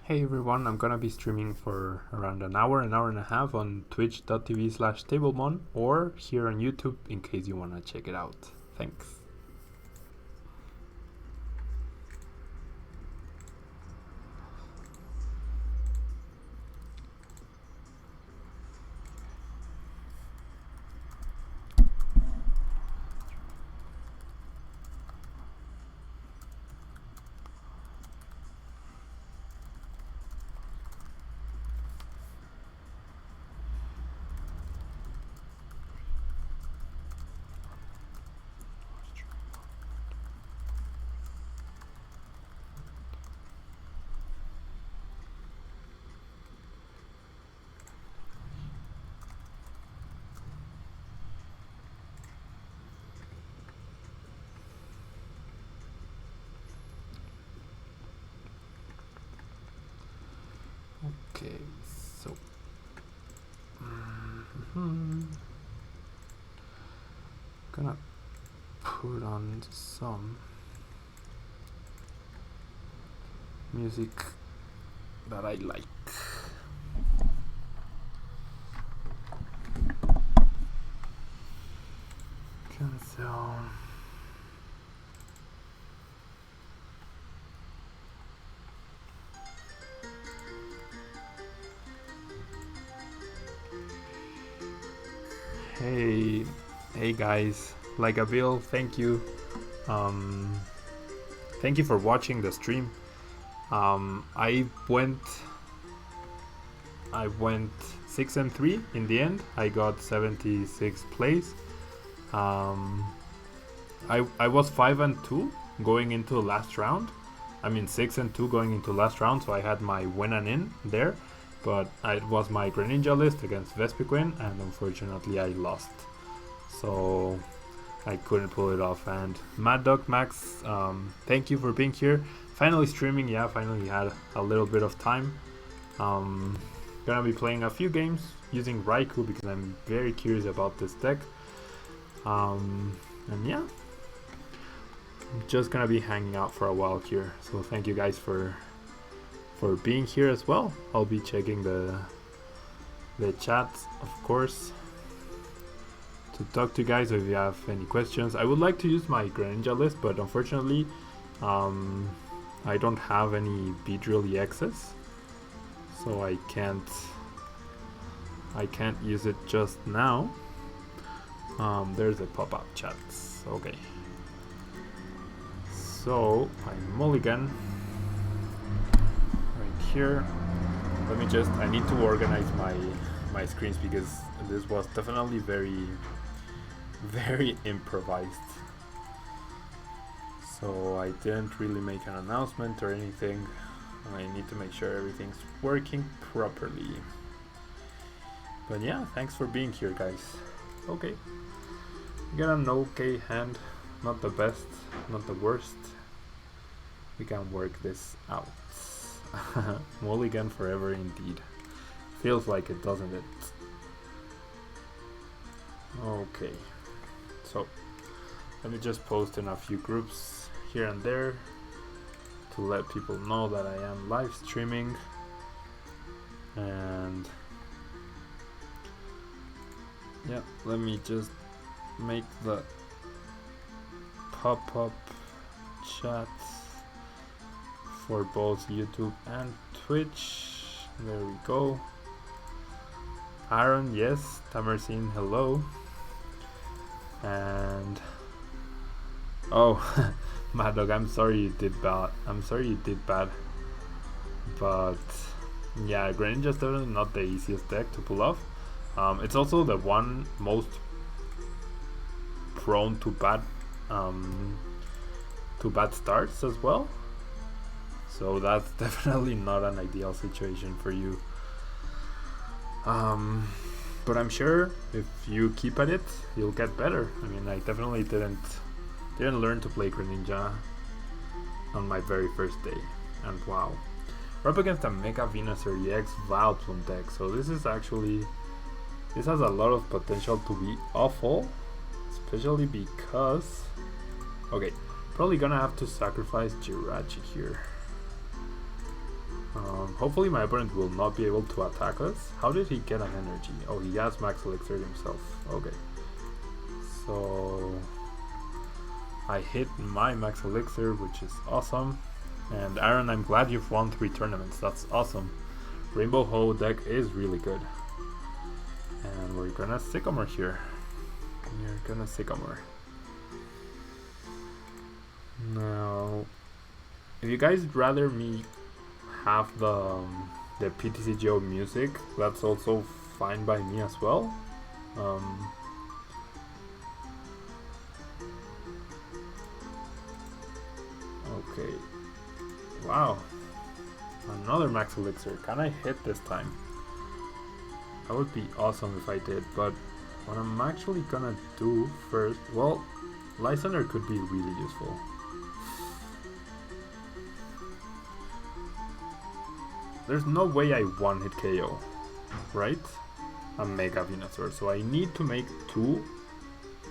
Hey everyone, I'm gonna be streaming for around an hour and a half on twitch.tv/Tablemon or here on YouTube in case you wanna check it out. Thanks. Okay, so gonna put on some music that I like. Cancel. Hey guys, like a bill, thank you. Thank you for watching the stream. I went 6-3 in the end. I got 76 plays. I was 5-2 going into the last round. I mean 6-2 going into last round, so I had my win and in there. But it was my Greninja list against Vespiquen, and unfortunately I lost. So I couldn't pull it off. And Mad Dog Max, thank you for being here. Finally streaming, yeah, finally had a little bit of time. Gonna be playing a few games using Raichu because I'm very curious about this deck. And yeah, I'm just gonna be hanging out for a while here. So thank you guys for being here as well. I'll be checking the chat, of course, to talk to you guys if you have any questions. I would like to use my Greninja list, but unfortunately I don't have any Beedrill EXs, so I can't use it just now. There's a pop-up chat. Okay, so I mulligan here. I need to organize my screens because this was definitely very improvised, so I didn't really make an announcement or anything. I need to make sure everything's working properly. But yeah, thanks for being here, guys. Okay, we got an okay hand, not the best, not the worst. We can work this out. Mulligan forever indeed. Feels like it, doesn't it? Okay, so let me just post in a few groups here and there to let people know that I am live streaming. And yeah, let me just make the pop-up chat for both YouTube and Twitch. There we go. Aaron, yes. Tamersin, hello. And oh, Mad Dog, I'm sorry you did bad. But yeah, Greninja's definitely not the easiest deck to pull off. It's also the one most prone to bad starts as well. So that's definitely not an ideal situation for you. But I'm sure if you keep at it, you'll get better. I mean, I definitely didn't learn to play Greninja on my very first day. And wow, we're up against a Mega Venusaur EX Vileplume deck. So this has a lot of potential to be awful, especially because, okay, probably gonna have to sacrifice Jirachi here. Hopefully my opponent will not be able to attack us. How did he get an energy? Oh, he has max elixir himself. Okay. So I hit my max elixir, which is awesome. And Aaron, I'm glad you've won 3 tournaments. That's awesome. Rainbow Ho deck is really good. And we're gonna Sycamore here. You're gonna Sycamore. Now, if you guys rather me have the PTCGO music, that's also fine by me as well. Okay. Wow. Another max elixir. Can I hit this time? That would be awesome if I did, but what I'm actually gonna do first, well, Lysander could be really useful. There's no way I one-hit KO, right? A Mega Venusaur, so I need to make 2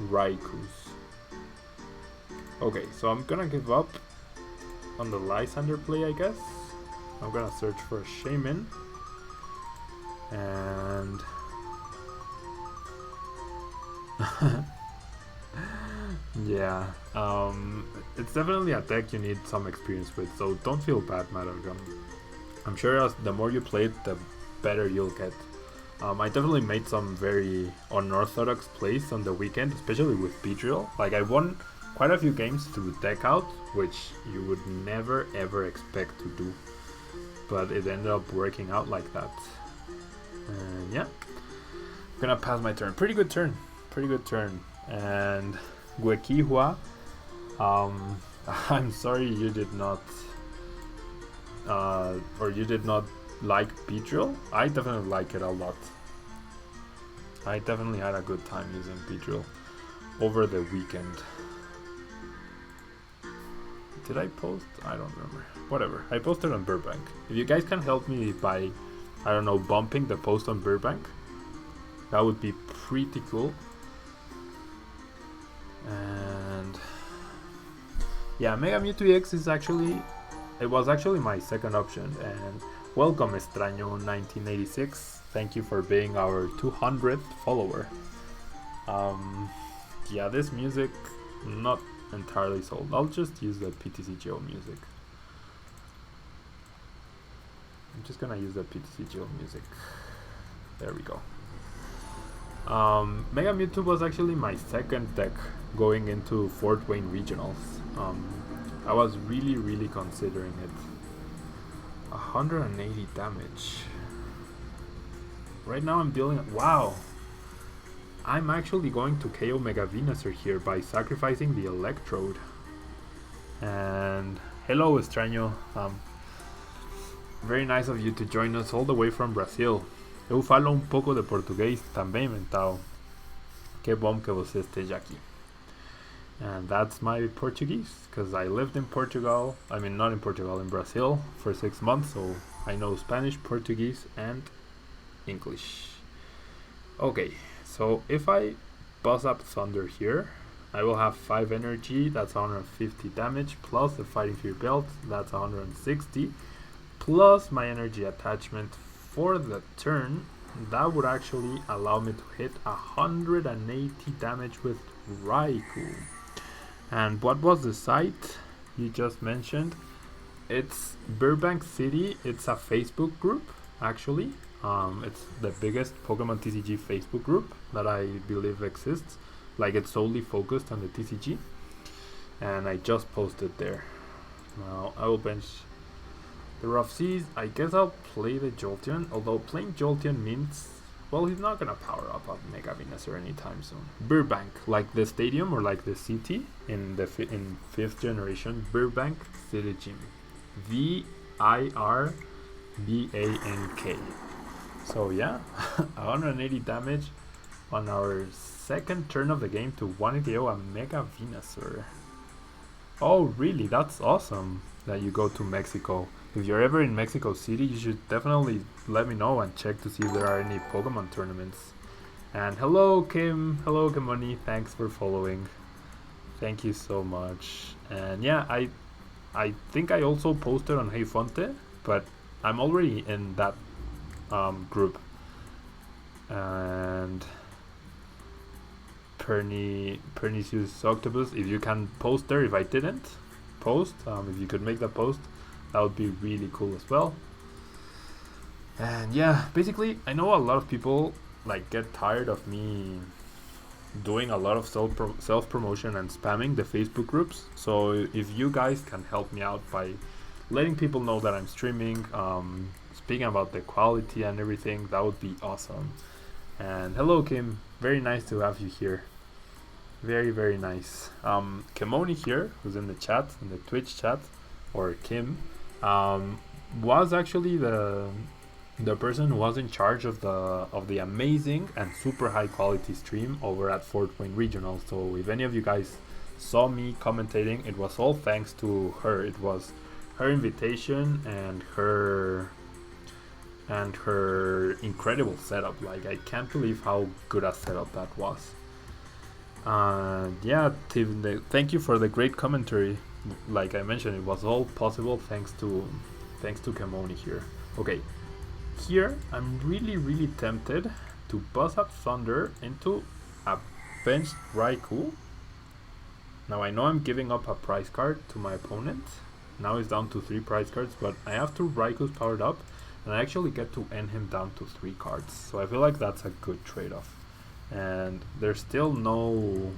Raikus. Okay, so I'm gonna give up on the Lysander play, I guess. I'm gonna search for a Shaman. And yeah, it's definitely a deck you need some experience with, so don't feel bad, Madagam. I'm sure as the more you play it, the better you'll get. I definitely made some very unorthodox plays on the weekend, especially with Beedrill. Like, I won quite a few games through deck out, which you would never ever expect to do, but it ended up working out like that. And yeah, I'm gonna pass my turn. Pretty good turn. And Guekihua, I'm sorry you did not like Beedrill. I definitely like it a lot. I definitely had a good time using Beedrill over the weekend. Did I post? I don't remember. Whatever. I posted on Burbank. If you guys can help me by, I don't know, bumping the post on Burbank, that would be pretty cool. And yeah, Mega Mewtwo EX is actually, it was actually my second option. And welcome, Extraño 1986. Thank you for being our 200th follower. Yeah, this music, not entirely sold. I'll just use the PTCGO music. I'm just gonna use the PTCGO music. There we go. Mega Mewtwo was actually my second deck going into Fort Wayne Regionals. I was really considering it. 180 damage. Right now I'm dealing, wow! I'm actually going to KO Mega Venusaur here by sacrificing the Electrode. And hello, Extraño. Very nice of you to join us all the way from Brazil. Eu falo um pouco de português também, então que bom que você esteja aqui. And that's my Portuguese, because I lived in Portugal, I mean not in Portugal, in Brazil for 6 months, so I know Spanish, Portuguese and English. Okay, so if I buzz up Thunder here, I will have 5 energy, that's 150 damage, plus the Fighting Fear belt, that's 160, plus my energy attachment for the turn. That would actually allow me to hit 180 damage with Raikou. And what was the site you just mentioned? It's Burbank City. It's a Facebook group, actually. It's the biggest Pokemon TCG Facebook group that I believe exists. Like, it's solely focused on the TCG. And I just posted there. Now I will bench the Rough Seas. I guess I'll play the Jolteon, although playing Jolteon means, well, he's not gonna power up on Mega Venusaur anytime soon. Burbank, like the stadium or like the city in the in 5th generation, Burbank City Gym. VIRBANK. So yeah, 180 damage on our second turn of the game to 1 KO a Mega Venusaur. Oh really, that's awesome that you go to Mexico. If you're ever in Mexico City, you should definitely let me know and check to see if there are any Pokemon tournaments. And hello Kim, hello Kimoni, thanks for following. Thank you so much. And yeah, I think I also posted on Hey Fonte, but I'm already in that group. And Pernicious Octopus, if you can post there, if I didn't post, if you could make the post, that would be really cool as well. And yeah, basically, I know a lot of people like get tired of me doing a lot of self promotion and spamming the Facebook groups. So if you guys can help me out by letting people know that I'm streaming, speaking about the quality and everything, that would be awesome. And hello, Kim. Very nice to have you here. Very, very nice. Kimoni here, who's in the chat, in the Twitch chat, or Kim, was actually the person who was in charge of the amazing and super high quality stream over at Fort Wayne Regional. So if any of you guys saw me commentating, it was all thanks to her. It was her invitation and her incredible setup. Like, I can't believe how good a setup that was. Yeah, Tim, thank you for the great commentary. Like I mentioned, it was all possible thanks to Kimoni here. Okay, here I'm really tempted to buzz up Thunder into a benched Raichu. Now I know I'm giving up a prize card to my opponent. Now he's down to 3 prize cards, but I have 2 Raikus powered up, and I actually get to end him down to 3 cards. So I feel like that's a good trade-off. And there's still no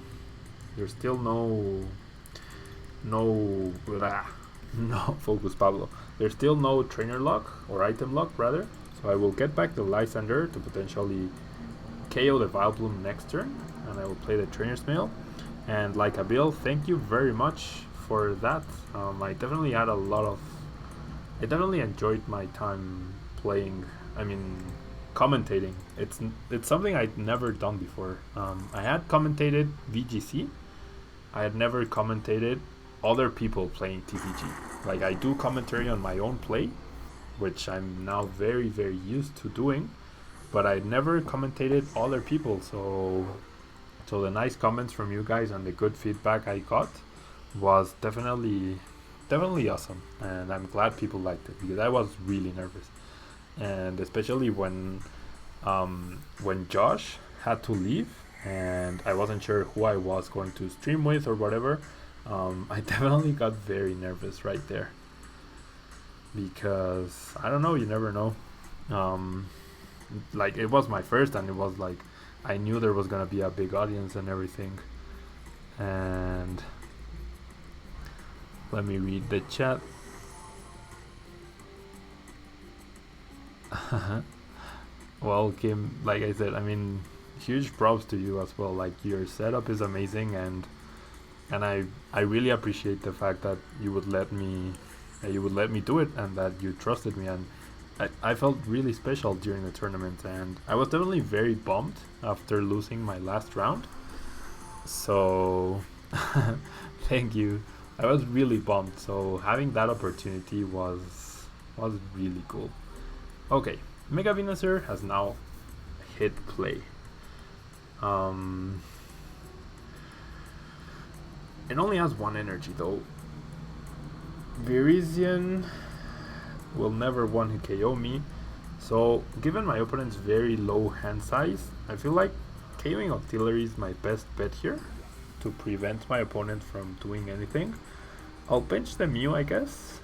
focus, Pablo. There's still no trainer lock or item lock rather. So I will get back the Lysander to potentially KO the Vileplume next turn, and I will play the Trainer's Mail. And like Abil, thank you very much for that. I definitely enjoyed my time playing. I mean, commentating. It's something I'd never done before. I had commentated VGC. I had never commentated other people playing TCG. Like, I do commentary on my own play, which I'm now very used to doing, but I never commentated other people. So the nice comments from you guys and the good feedback I got was definitely awesome, and I'm glad people liked it, because I was really nervous. And especially when Josh had to leave and I wasn't sure who I was going to stream with or whatever, I definitely got very nervous right there, because I don't know, you never know. Like, it was my first, and it was like I knew there was gonna be a big audience and everything. And let me read the chat. Well, Kim, like I said, I mean, huge props to you as well. Like, your setup is amazing, and I really appreciate the fact that you would let me do it, and that you trusted me. And I felt really special during the tournament, and I was definitely very bummed after losing my last round. So thank you. I was really bummed. So having that opportunity was really cool. Okay, Mega Venusaur has now hit play. It only has 1 energy though. Virizion will never one-hit KO me. So given my opponent's very low hand size, I feel like KOing Octillery is my best bet here to prevent my opponent from doing anything. I'll bench the Mew, I guess,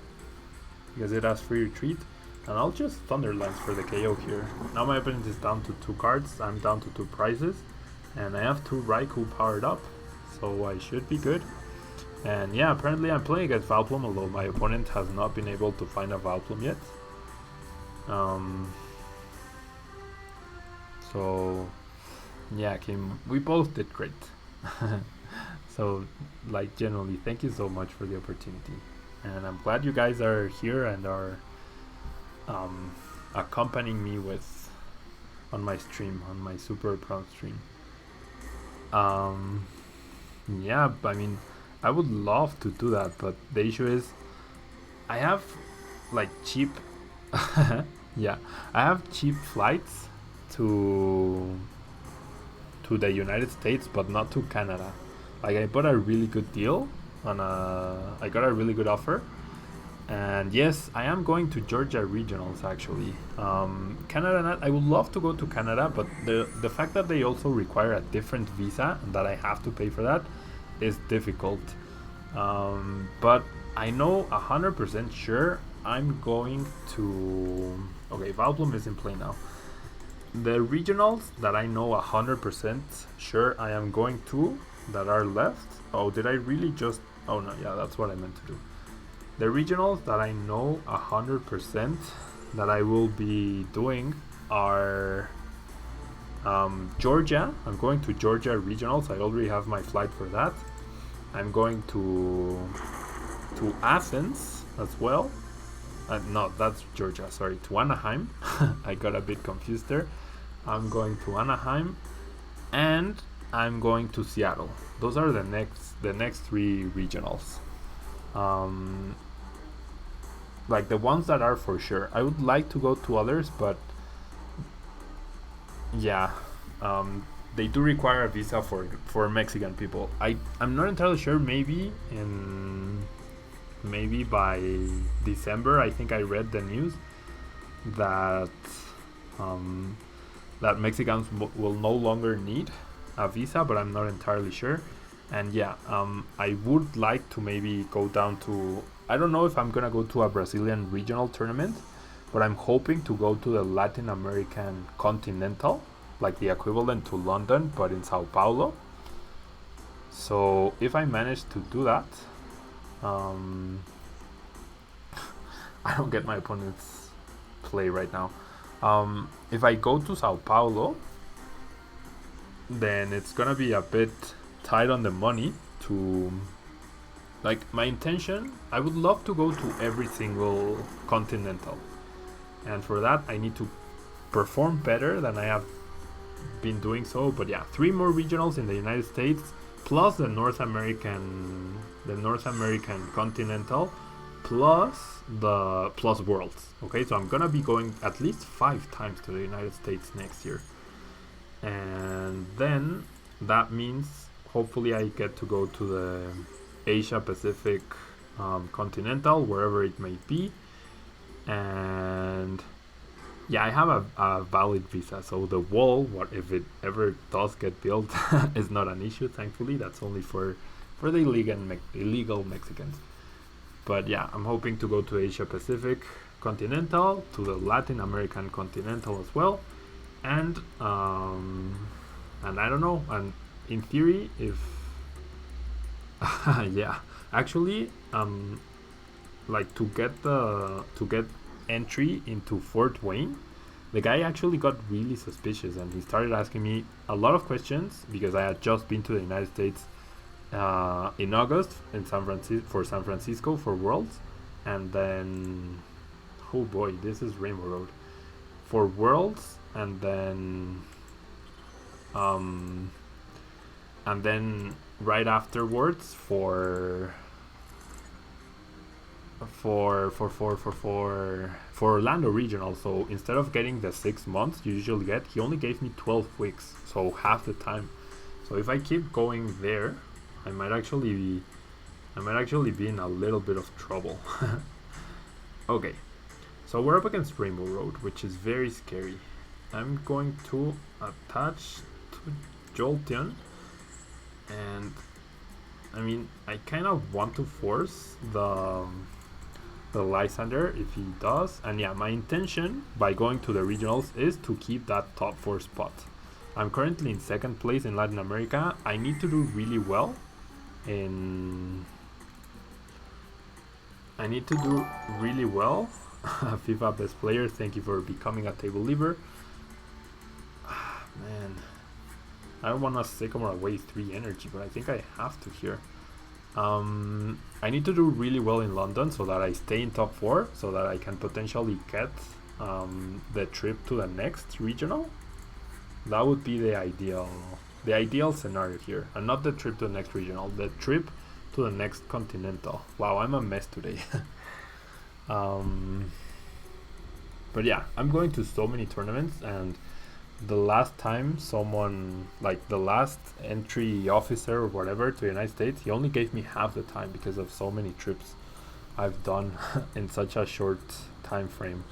because it has free retreat, and I'll just Thunder Lance for the KO here. Now my opponent is down to 2 cards, I'm down to 2 prizes, and I have 2 Raikou powered up, so I should be good. And yeah, apparently I'm playing against Vileplume, although my opponent has not been able to find a Vileplume yet. So yeah, Kim, we both did great. So, like, generally, thank you so much for the opportunity, and I'm glad you guys are here and are accompanying me on my stream, on my super proud stream. Yeah, I mean, I would love to do that, but the issue is I have like cheap yeah, I have cheap flights to the United States, but not to Canada. Like, I bought a really good deal on I got a really good offer, And yes, I am going to Georgia regionals actually. Canada, I would love to go to Canada, but the fact that they also require a different visa and that I have to pay for that is difficult. But I know 100% sure I'm going to. Okay, Vileplume is in play now. The regionals that I know 100% sure I am going to that are left. Oh, did I really just. Oh no, yeah, that's what I meant to do. The regionals that I know 100% that I will be doing are Georgia. I'm going to Georgia regionals. I already have my flight for that. I'm going to Athens as well. No, that's Georgia. Sorry, to Anaheim. I got a bit confused there. I'm going to Anaheim, and I'm going to Seattle. Those are the next three regionals. Like the ones that are for sure. I would like to go to others, but yeah, they do require a visa for Mexican people. I'm not entirely sure. Maybe by December, I think I read the news that that Mexicans will no longer need a visa, but I'm not entirely sure. And yeah, I would like to maybe go down to. I don't know if I'm gonna go to a Brazilian regional tournament, but I'm hoping to go to the Latin American Continental, like the equivalent to London, but in Sao Paulo. So if I manage to do that, I don't get my opponent's play right now. If I go to Sao Paulo, then it's gonna be a bit tight on the money to. Like, my intention, I would love to go to every single continental. And for that, I need to perform better than I have been doing so. But yeah, 3 more regionals in the United States, plus the North American continental, plus Worlds. Okay, so I'm gonna be going at least 5 times to the United States next year. And then that means hopefully I get to go to the Asia Pacific Continental, wherever it may be. And yeah, I have a valid visa, so the wall, what if it ever does get built, is not an issue. Thankfully, that's only for the illegal Mexicans. But yeah, I'm hoping to go to Asia Pacific Continental, to the Latin American Continental as well, and I don't know. And in theory, if yeah, actually, like to get entry into Fort Wayne, the guy actually got really suspicious and he started asking me a lot of questions because I had just been to the United States in August in San Francisco for Worlds, and then oh boy, this is Rainbow Road for Worlds, and then right afterwards for Orlando regional. So instead of getting the 6 months you usually get, he only gave me 12 weeks, so half the time. So if I keep going there, I might actually be in a little bit of trouble. Okay, so we're up against Rainbow Road, which is very scary. I'm going to attach to Jolteon, and I mean, I kind of want to force the Lysander if he does. And yeah, my intention by going to the regionals is to keep that top 4 spot. I'm currently in 2nd place in Latin America. I need to do really well FIFA best player, thank you for becoming a table leaver. Man, I don't want to Sycamore away 3 energy, but I think I have to here. I need to do really well in London so that I stay in top 4, so that I can potentially get the trip to the next regional. That would be the ideal scenario here, and not the trip to the next regional, the trip to the next continental. Wow, I'm a mess today. But yeah, I'm going to so many tournaments, and the last time someone, like the last entry officer or whatever to the United States, he only gave me half the time because of so many trips. I've done in such a short time frame.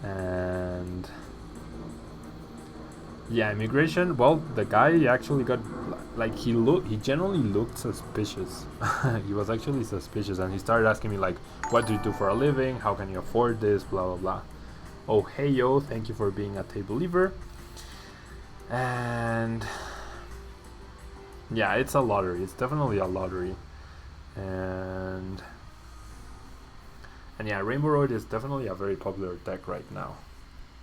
And yeah, immigration. Well, the guy actually got like he generally looked suspicious. He was actually suspicious, and he started asking me like, "What do you do for a living? How can you afford this? Blah blah blah." Oh hey yo, thank you for being a table lever. And yeah, it's a lottery. It's definitely a lottery. And yeah, Rainbow Road is definitely a very popular deck right now.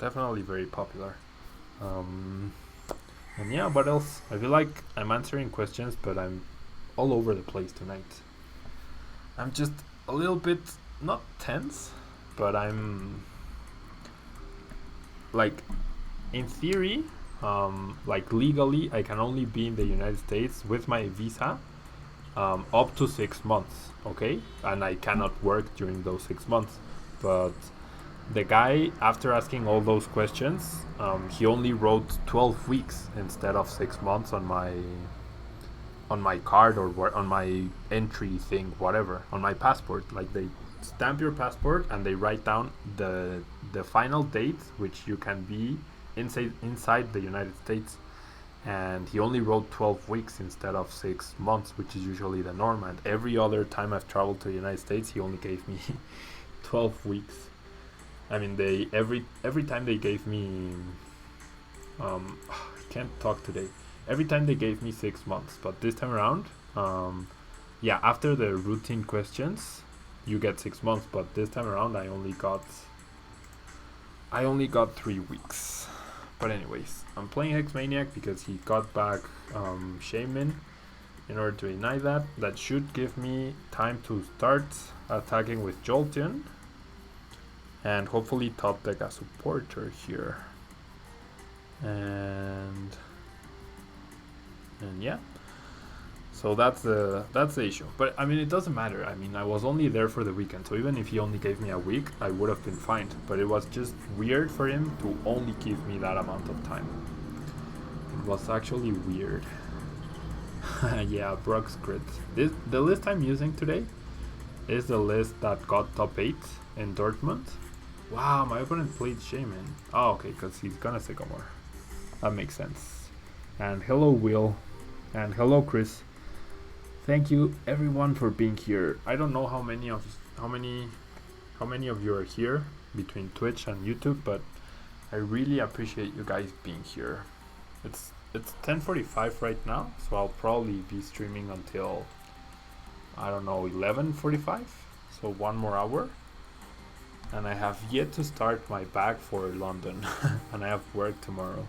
Definitely very popular. And yeah, what else? I feel like I'm answering questions, but I'm all over the place tonight. I'm just a little bit not tense, but I'm like, in theory, like legally, I can only be in the United States with my visa up to 6 months, okay? And I cannot work during those 6 months. But the guy, after asking all those questions, he only wrote 12 weeks instead of 6 months on my card, or on my entry thing, whatever, on my passport. Like, they stamp your passport and they write down the final date which you can be inside the United States. And he only wrote 12 weeks instead of 6 months, which is usually the norm. And every other time I've traveled to the United States, he only gave me 12 weeks. I mean, they every time they gave me I can't talk today. Every time they gave me 6 months, but this time around, yeah, after the routine questions, you get 6 months. But this time around, I only got 3 weeks. But anyways, I'm playing Hexmaniac because he got back Shaman in order to deny that. That should give me time to start attacking with Jolteon. And hopefully top deck a supporter here. And yeah. So that's the issue. But I mean, it doesn't matter. I mean, I was only there for the weekend, so even if he only gave me a week, I would have been fine. But it was just weird for him to only give me that amount of time. It was actually weird. Yeah, Brock's crit. The list I'm using today is the list that got top 8 in Dortmund. Wow, my opponent played Shaman. Oh, okay, because he's gonna Sycamore. That makes sense. And hello, Will. And hello, Chris. Thank you everyone for being here. I don't know how many of you are here between Twitch and YouTube, but I really appreciate you guys being here. It's 10:45 right now, so I'll probably be streaming until, I don't know, 11:45. So 1 more hour. And I have yet to start my bag for London, and I have work tomorrow.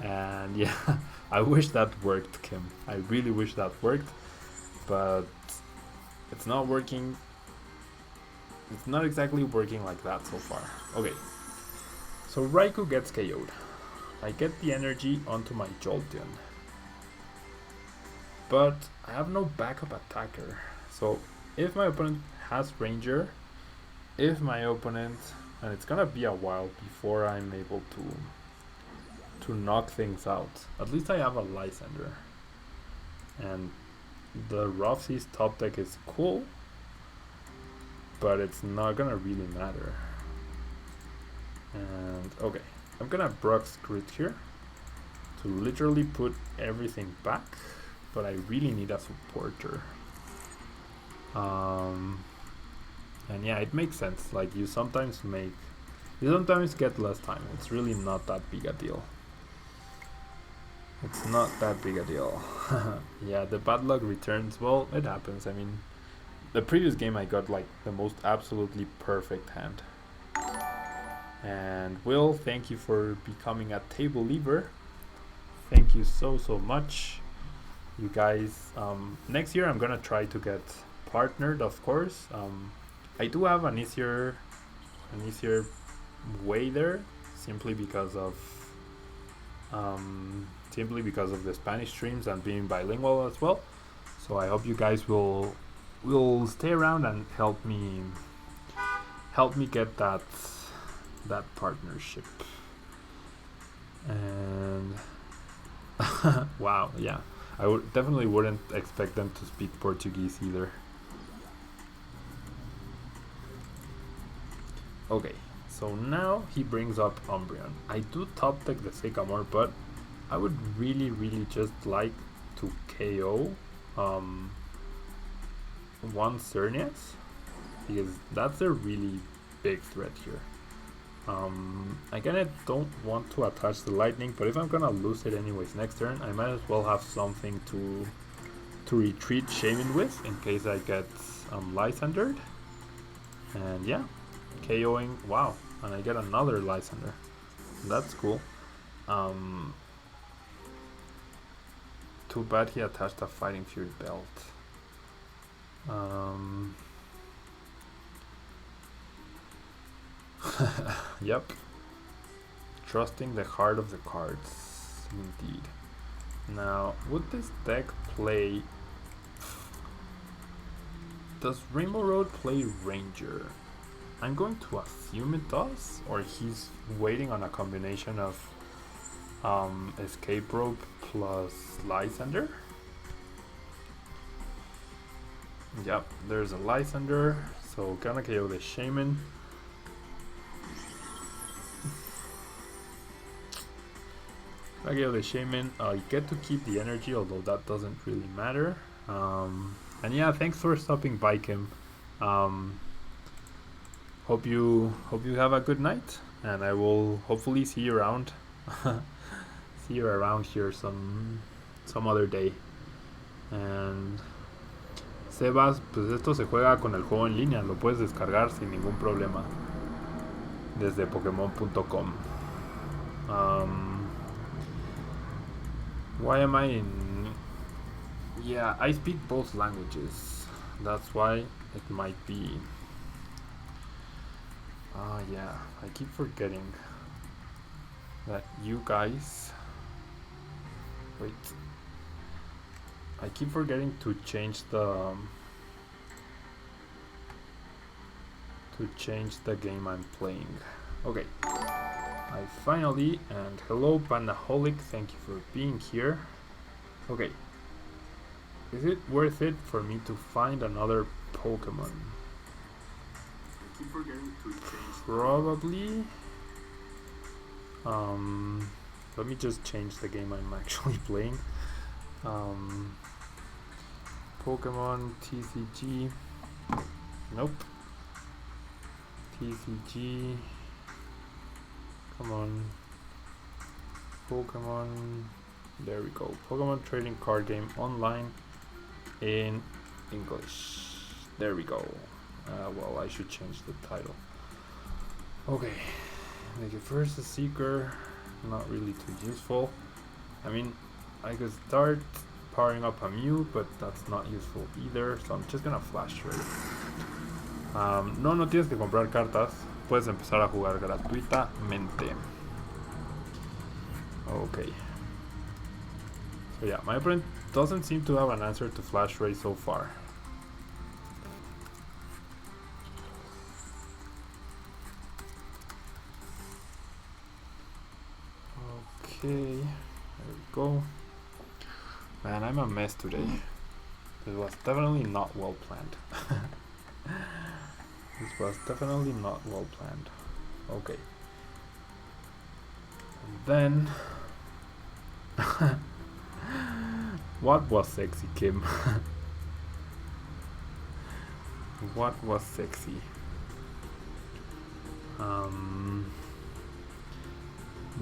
And yeah, I wish that worked, Kim. I really wish that worked, but it's not working. It's not exactly working like that so far. Okay, so Raichu gets KO'd. I get the energy onto my Jolteon, but I have no backup attacker. So if my opponent has Ranger, and it's gonna be a while before I'm able to knock things out. At least I have a Lysander. And the Rough-Seas top deck is cool, but it's not gonna really matter. And okay, I'm gonna Brock's crit here to literally put everything back, but I really need a supporter. And yeah, it makes sense. Like, you sometimes get less time. It's really not that big a deal. It's not that big a deal. Yeah, the bad luck returns. Well, it happens. I mean, the previous game I got like the most absolutely perfect hand. And Will, thank you for becoming a table lever. Thank you so much. You guys, next year I'm gonna try to get partnered, of course. I do have an easier way there, simply because of the Spanish streams and being bilingual as well. So I hope you guys will stay around and help me get that partnership. And wow, yeah, I definitely wouldn't expect them to speak Portuguese either. Okay, so now he brings up Umbreon. I do top deck the Sycamore, but I would really just like to KO one Xerneas, because that's a really big threat here. I kinda don't want to attach the lightning, but if I'm gonna lose it anyways next turn, I might as well have something to retreat Shaman with in case I get Lysandered. And yeah, KOing, wow, and I get another Lysander. That's cool. Too bad he attached a Fighting Fury belt. Yep. Trusting the heart of the cards, indeed. Now, would this deck play... Does Rainbow Road play Ranger? I'm going to assume it does, or he's waiting on a combination of Escape Rope plus Lysander. Yep, there's a Lysander, so gonna KO the Shaman. I KO the Shaman. I get to keep the energy, although that doesn't really matter. And yeah, thanks for stopping by, Kim. Hope you have a good night, and I will hopefully see you around. See you around here some other day. And Sebas, pues esto se juega con el juego en línea, lo puedes descargar sin ningún problema desde Pokémon.com. Why am I in... Yeah, I speak both languages. That's why it might be... yeah, I keep forgetting that you guys... Wait. I keep forgetting to change the... game I'm playing. Okay. I finally, and hello Pandaholic, thank you for being here. Okay. Is it worth it for me to find another Pokemon? I keep forgetting to change. Probably. Let me just change the game I'm actually playing. Pokemon TCG. Nope. TCG. Come on. Pokemon. There we go. Pokemon trading card game online in English. There we go. Well, I should change the title. Okay. Make it first a Seeker. Not really too useful. I mean, I could start powering up a Mew, but that's not useful either. So I'm just gonna Flash Trade. No tienes que comprar cartas. Puedes empezar a jugar gratuitamente. Okay. So yeah, my opponent doesn't seem to have an answer to Flash Ray so far. Okay, there we go. Man, I'm a mess today. This was definitely not well planned. This was definitely not well planned. Okay. And then... What was sexy, Kim? What was sexy?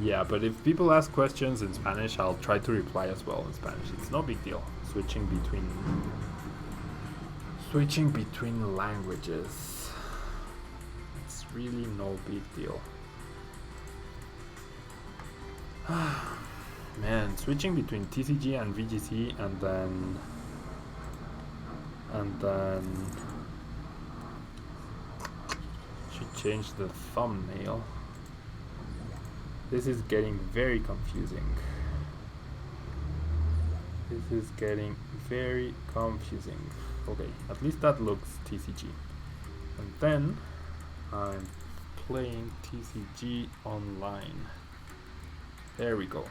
Yeah, but if people ask questions in Spanish, I'll try to reply as well in Spanish. It's no big deal. Switching between languages. It's really no big deal. Man, switching between TCG and VGC and then should change the thumbnail. This is getting very confusing. This is getting very confusing. Okay, at least that looks TCG. And then I'm playing TCG online. There we go.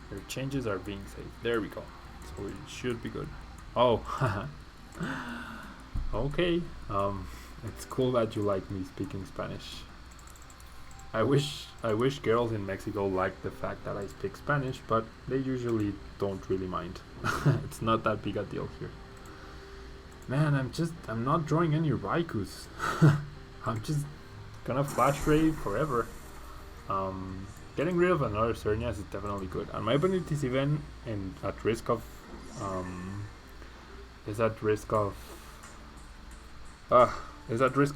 Their changes are being saved. There we go. So it should be good. Oh, okay. It's cool that you like me speaking Spanish. I wish girls in Mexico like the fact that I speak Spanish, but they usually don't really mind. It's not that big a deal here. Man, I'm not drawing any Raikus. I'm just gonna flash ray forever. Getting rid of another Cernias is definitely good, and my opponent is even at risk of is at risk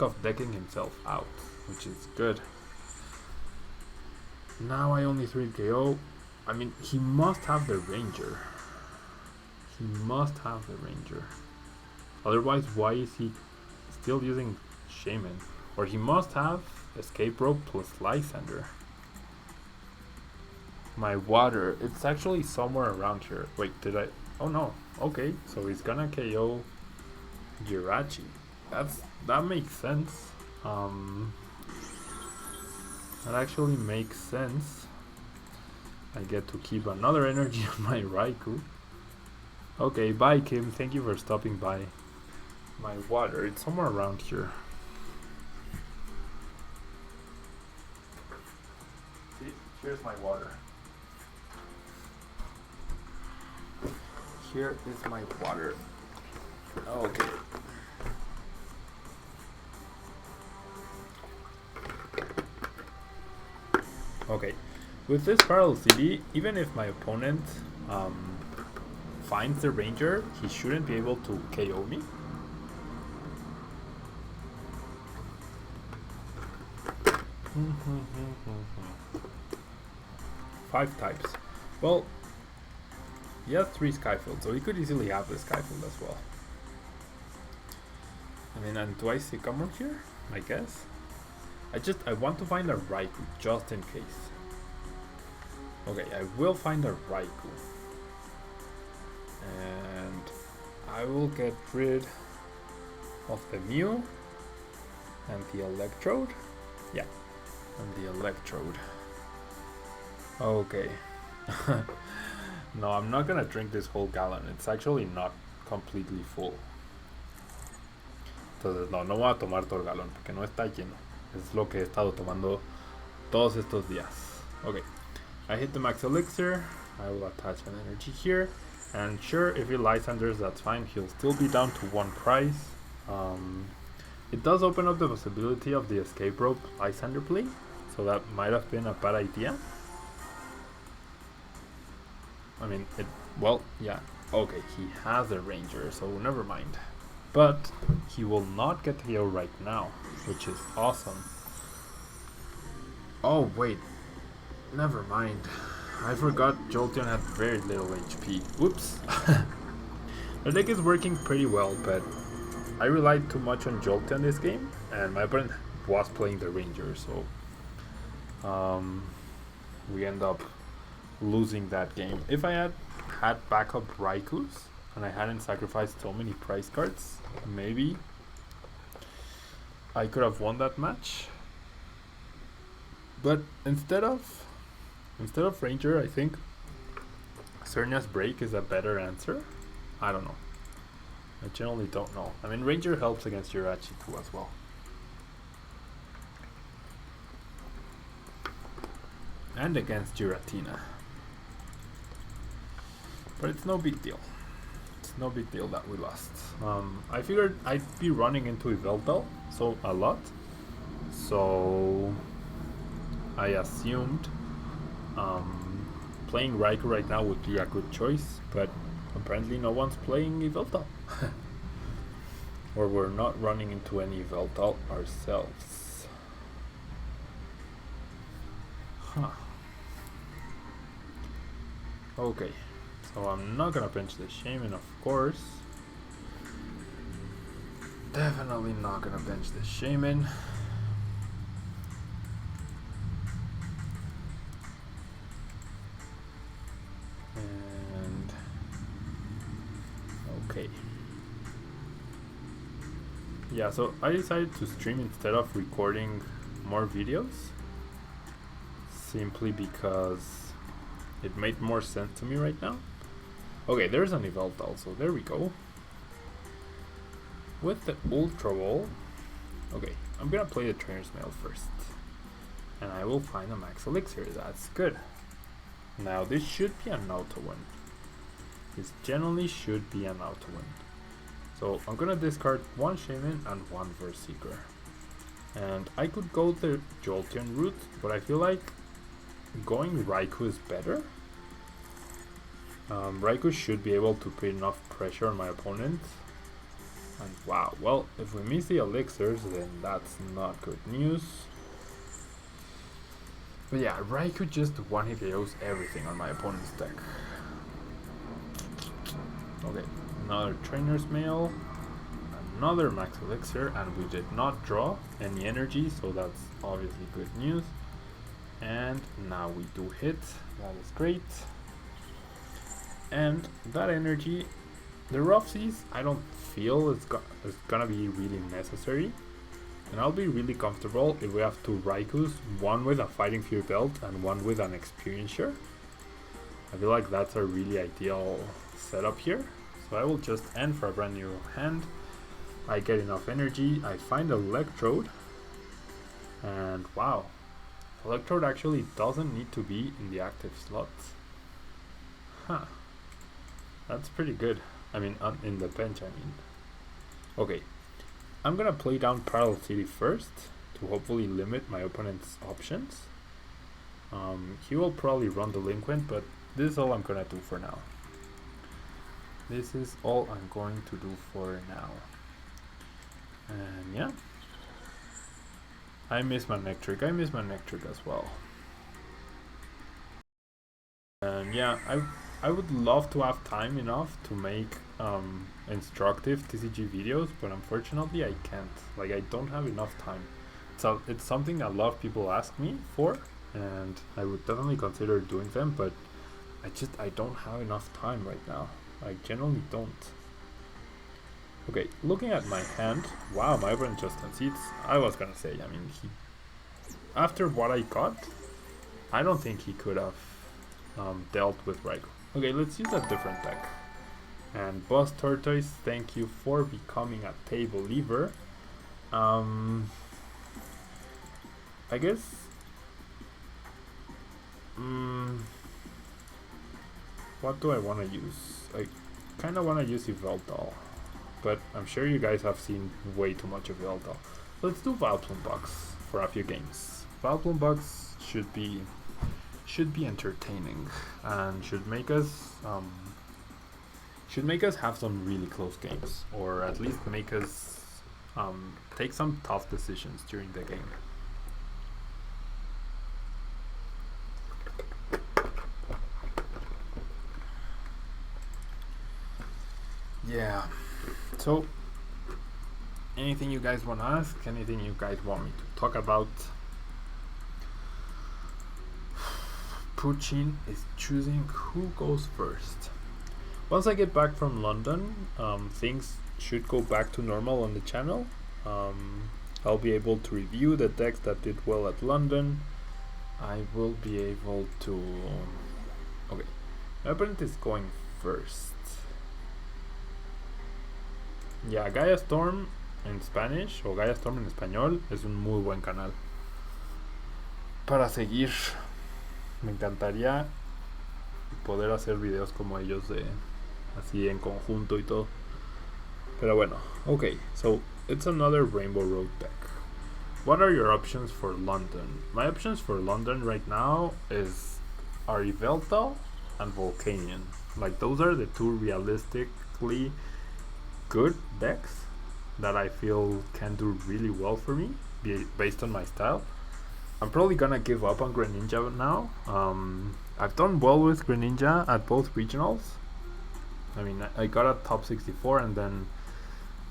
of decking himself out, which is good. Now I only 3 KO. I mean, he must have the Ranger. He must have the Ranger. Otherwise, why is he still using Shaman? Or he must have Escape Rope plus Lysander. My water, it's actually somewhere around here. Wait, did I? Oh no. Okay, so he's gonna KO Jirachi. That makes sense. That actually makes sense. I get to keep another energy on my Raikou. Okay, bye Kim, thank you for stopping by. My water, it's somewhere around here. See, here's my water. Here is my water. Okay. Okay, with this Parallel City, even if my opponent finds the Ranger, he shouldn't be able to KO me. Five types. Well, he has 3 Skyfield, so he could easily have the Skyfield as well. I mean, and do I Sycamore here? I guess. I want to find a Raikou, just in case. Okay, I will find a Raikou. And I will get rid of the Mew and the Electrode. Yeah, and the Electrode. Okay. No, I'm not gonna drink this whole gallon. It's actually not completely full. Entonces, no voy a tomar todo el galón porque no está lleno. Es lo que he estado tomando todos estos días. Okay, I hit the max elixir. I will attach an energy here. And sure, if he Lysanders, that's fine. He'll still be down to 1 price. It does open up the possibility of the Escape Rope Lysander play. So that might have been a bad idea. I mean, well, yeah. Okay, he has a Ranger, so never mind. But he will not get KO right now, which is awesome. Oh wait, never mind. I forgot Jolteon had very little HP. Whoops. The deck is working pretty well, but I relied too much on Jolteon this game, and my opponent was playing the Ranger, so we end up losing that game. If I had backup Raikous and I hadn't sacrificed so many prize cards, maybe I could have won that match. But instead of Ranger, I think Cernia's Break is a better answer. I don't know. I generally don't know. I mean, Ranger helps against Jirachi too as well. And against Giratina. But it's no big deal. It's no big deal that we lost. I figured I'd be running into Yveltal a lot. So I assumed playing Raikou right now would be a good choice, but apparently no one's playing Yveltal. Or we're not running into any Yveltal ourselves. Huh. Okay, so I'm not gonna bench the Shaman, of course. Definitely not gonna bench the Shaman. And okay. Yeah, so I decided to stream instead of recording more videos, simply because it made more sense to me right now. Okay, there's an Yveltal, so there we go. With the Ultra Ball, Okay, I'm gonna play the Trainer's Mail first. And I will find a max elixir, that's good. Now this should be an auto win. This generally should be an auto win. So I'm gonna discard one Shaman and one Verseeker. And I could go the Jolteon route, but I feel like going Raichu is better. Raichu should be able to put enough pressure on my opponent. And wow, well, if we miss the elixirs, then that's not good news. But yeah, Raichu just one-hit KOs everything on my opponent's deck. Okay, another Trainer's Mail, another max elixir, and we did not draw any energy, so that's obviously good news. And now we do hit, that is great. And that energy, the Rough Seas, I don't feel it's gonna be really necessary. And I'll be really comfortable if we have two Raikus, one with a Fighting Fury belt and one with an Experiencer. I feel like that's a really ideal setup here. So I will just end for a brand new hand. I get enough energy, I find Electrode, and wow, Electrode actually doesn't need to be in the active slots. Huh, that's pretty good. I mean, in the bench, I mean. Okay, I'm gonna play down Parallel City first to hopefully limit my opponent's options. He will probably run Delinquent, but this is all I'm gonna do for now. This is all I'm going to do for now. And yeah, I miss my Nectric. I miss my Nectric as well. And yeah, I would love to have time enough to make instructive TCG videos, but unfortunately I can't. Like, I don't have enough time. So it's something a lot of people ask me for, and I would definitely consider doing them, but I don't have enough time right now. I generally don't. Okay, looking at my hand, wow, my opponent just concedes. I was gonna say, I mean, after what I got, I don't think he could have dealt with Raichu. Okay, let's use a different deck. And Boss Tortoise, thank you for becoming a table lever. I guess what do I want to use? I kind of want to use Yveltal, but I'm sure you guys have seen way too much of Yveltal. Let's do Vileplume Bucks for a few games. Vileplume Bucks should be entertaining and should make us have some really close games, or at least make us take some tough decisions during the game. Yeah, so anything you guys want to ask, anything you guys want me to talk about? Puchin is choosing who goes first. Once I get back from London, things should go back to normal on the channel. I'll be able to review the decks that did well at London. I will be able to... Okay, my opponent is going first. Yeah, Gaia Storm en Spanish o Gaia Storm en español es un muy buen canal para seguir. Me encantaría poder hacer videos como ellos, de así en conjunto y todo. Pero bueno, okay, so it's another Rainbow Road deck. What are your options for London? My options for London right now are Yveltal and Volcanion. Like, those are the two realistically good decks that I feel can do really well for me based on my style. I'm probably gonna give up on Greninja now. I've done well with Greninja at both regionals. I mean, I got a top 64 and then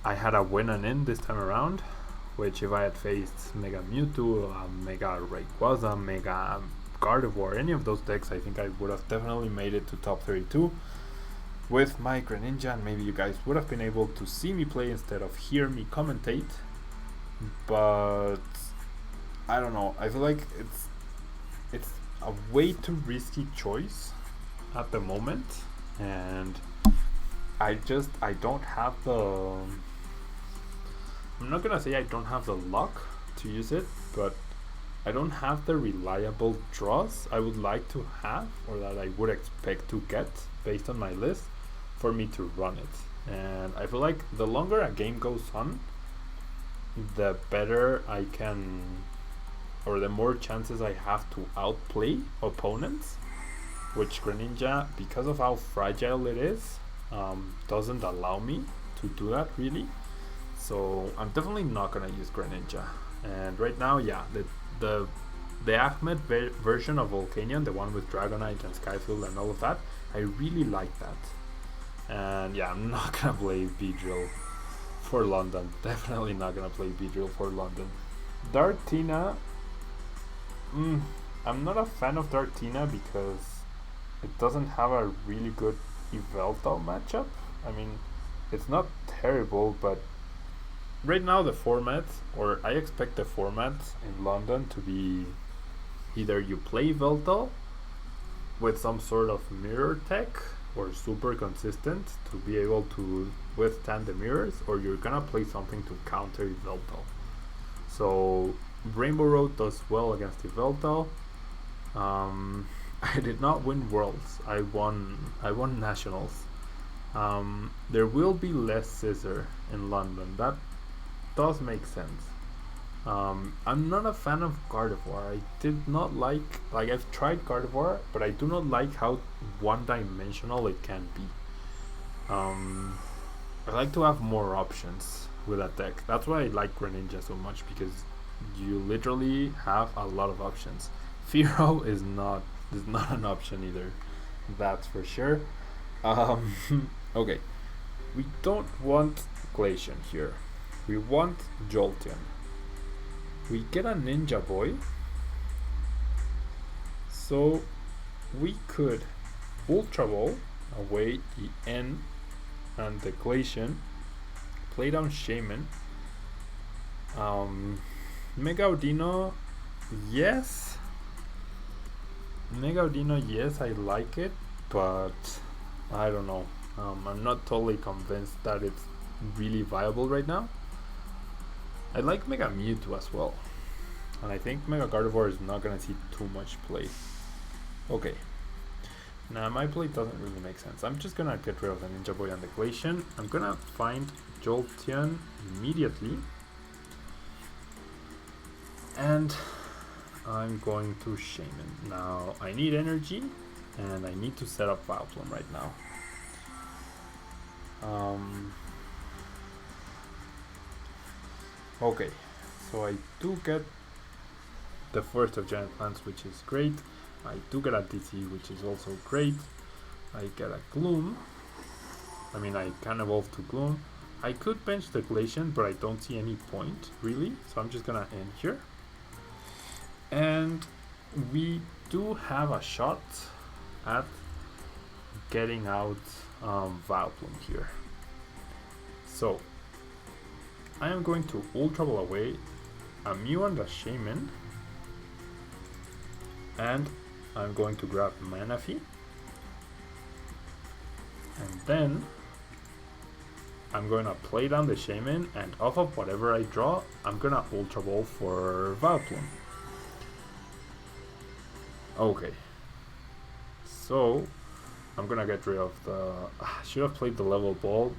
I had a win and in this time around, which if I had faced Mega Mewtwo, Mega Rayquaza, Mega Gardevoir, any of those decks, I think I would have definitely made it to top 32 with my Greninja, and maybe you guys would have been able to see me play instead of hear me commentate. But I don't know, I feel like it's a way too risky choice at the moment, and I don't have I'm I'm not gonna say I don't have the luck to use it, but I don't have the reliable draws I would like to have, or that I would expect to get based on my list for me to run it. And I feel like the longer a game goes on, the better I can, or the more chances I have to outplay opponents, which Greninja, because of how fragile it is, doesn't allow me to do that really. So I'm definitely not gonna use Greninja. And right now, yeah, the Ahmed version of Volcanion, the one with Dragonite and Skyfield and all of that, I really like that. And yeah, I'm not gonna play Beedrill for London. Definitely not gonna play Beedrill for London. Dartina, I'm not a fan of Dartina because it doesn't have a really good Yveltal matchup. I mean, it's not terrible, but right now the format, or I expect the format in London to be either you play Yveltal with some sort of mirror tech or super consistent to be able to withstand the mirrors, or you're gonna play something to counter Yveltal. So Rainbow Road does well against Yveltal. I did not win Worlds. I won Nationals. There will be less Scissor in London. That does make sense. I'm not a fan of Gardevoir. I did not like I've tried Gardevoir, but I do not like how one-dimensional it can be. I like to have more options with that deck. That's why I like Greninja so much, because you literally have a lot of options. Fearow is not an option either. That's for sure. Okay. We don't want Glacian here. We want Jolteon. We get a Ninja Boy. So we could Ultra Ball away the N and the Glacian. Play down Shaman. Mega Audino, yes. Mega Audino, yes, I like it, but I don't know. I'm not totally convinced that it's really viable right now. I like Mega Mewtwo as well, and I think Mega Gardevoir is not gonna see too much play. Okay, now my play doesn't really make sense. I'm just gonna get rid of the Ninja Boy and the Glacian. I'm gonna find Jolteon immediately, and I'm going to Shaman. Now I need energy, and I need to set up Vileplume right now. Okay, so I do get the first of Giant Plants, which is great. I do get a DC, which is also great. I get a Gloom. I mean, I can evolve to Gloom. I could bench the Glacian, but I don't see any point, really. So I'm just gonna end here. And we do have a shot at getting out Vileplume here. So I am going to Ultra Ball away a Mew and a Shaman, and I'm going to grab Manaphy, and then I'm going to play down the Shaman, and off of whatever I draw, I'm going to Ultra Ball for Vileplume. Okay, so I'm going to get rid of the... I should have played the level ball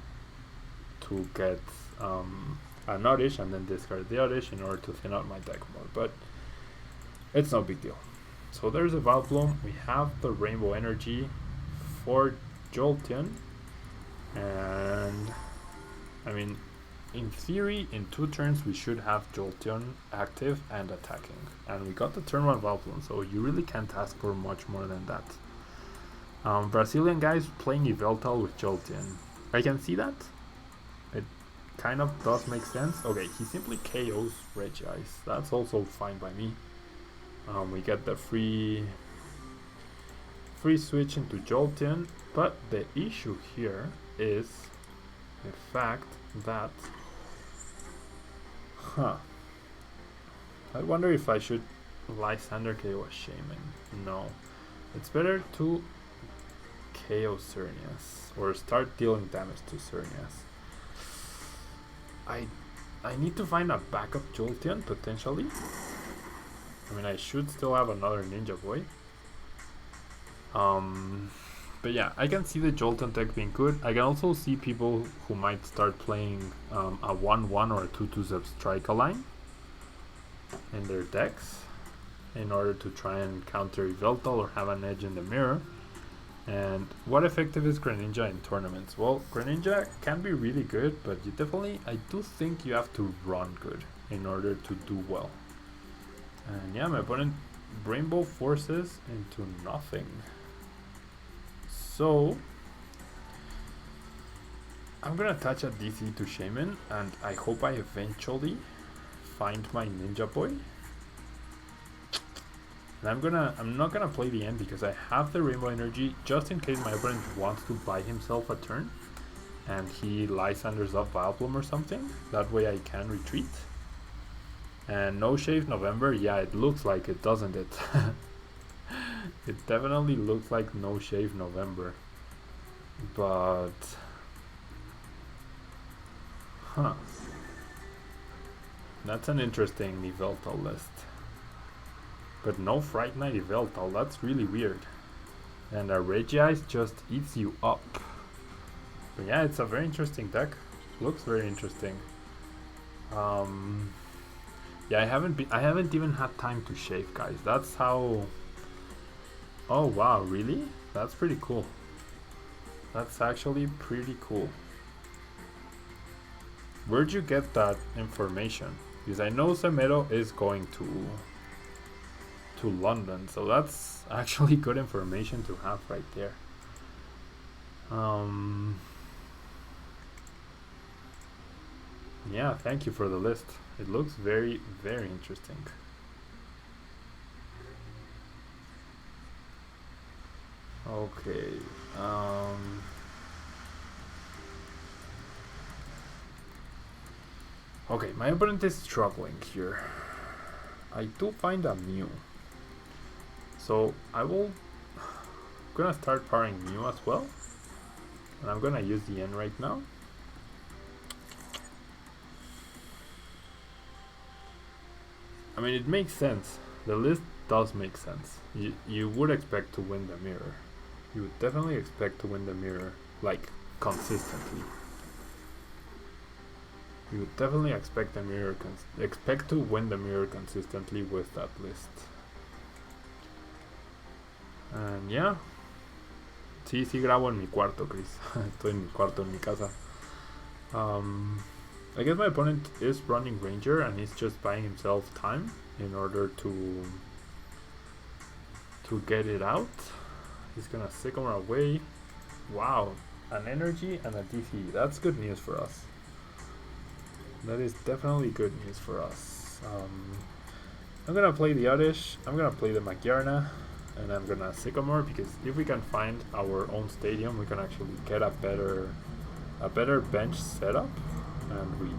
to get an Oddish and then discard the Oddish in order to thin out my deck more, but it's no big deal. So there's a Vileplume. We have the Rainbow Energy for Jolteon, and I mean, in theory, in 2 turns we should have Jolteon active and attacking, and we got the turn 1 Vileplume, so you really can't ask for much more than that. Brazilian guys playing Yveltal with Jolteon. I can see that. It kind of does make sense. Okay, he simply KOs Regice. That's also fine by me. We get the free switch into Jolteon, but the issue here is the fact that I wonder if I should Lysander KO a Shaman. No, it's better to KO Xerneas or start dealing damage to Xerneas. I I need to find a backup Jolteon, potentially. I mean, I should still have another Ninja Boy. But yeah, I can see the Jolteon deck being good. I can also see people who might start playing a 1-1 or a 2-2 Strike line in their decks in order to try and counter Yveltal or have an edge in the mirror. And what effective is Greninja in tournaments? Well, Greninja can be really good, but you definitely, I do think you have to run good in order to do well. And yeah, my opponent Rainbow Forces into nothing. So I'm gonna attach a DC to Shaman, and I hope I eventually find my Ninja Boy. And I'm not gonna play the end because I have the Rainbow Energy just in case my opponent wants to buy himself a turn and he Lysanders up Vileplume or something. That way I can retreat. And no shave November, yeah, it looks like it, doesn't it? It definitely looks like no shave November. But that's an interesting Yveltal list. But no Fright Night Yveltal, that's really weird. And a Regice just eats you up. But yeah, it's a very interesting deck. Looks very interesting. Yeah, I haven't even had time to shave, guys. That's how. Oh wow, really? That's pretty cool. That's actually pretty cool. Where'd you get that information? Because I know Semedo is going to London, so that's actually good information to have right there. Yeah, thank you for the list. It looks very, very interesting. Okay. Okay, my opponent is struggling here. I do find a Mew. So I'm gonna start powering Mew as well. And I'm gonna use the N right now. I mean, it makes sense. The list does make sense. You would expect to win the mirror. You would definitely expect to win the mirror, like, consistently. You would definitely expect the mirror to win the mirror consistently with that list. And yeah. Sí grabo en mi cuarto, Chris. Estoy en mi cuarto, en mi casa. I guess my opponent is running Ranger and he's just buying himself time in order to get it out. He's gonna Sycamore away. Wow, an energy and a DC. That's good news for us. That is definitely good news for us. I'm gonna play the Oddish, I'm gonna play the Magyarna, and I'm gonna Sycamore because if we can find our own stadium, we can actually get a better bench setup, and we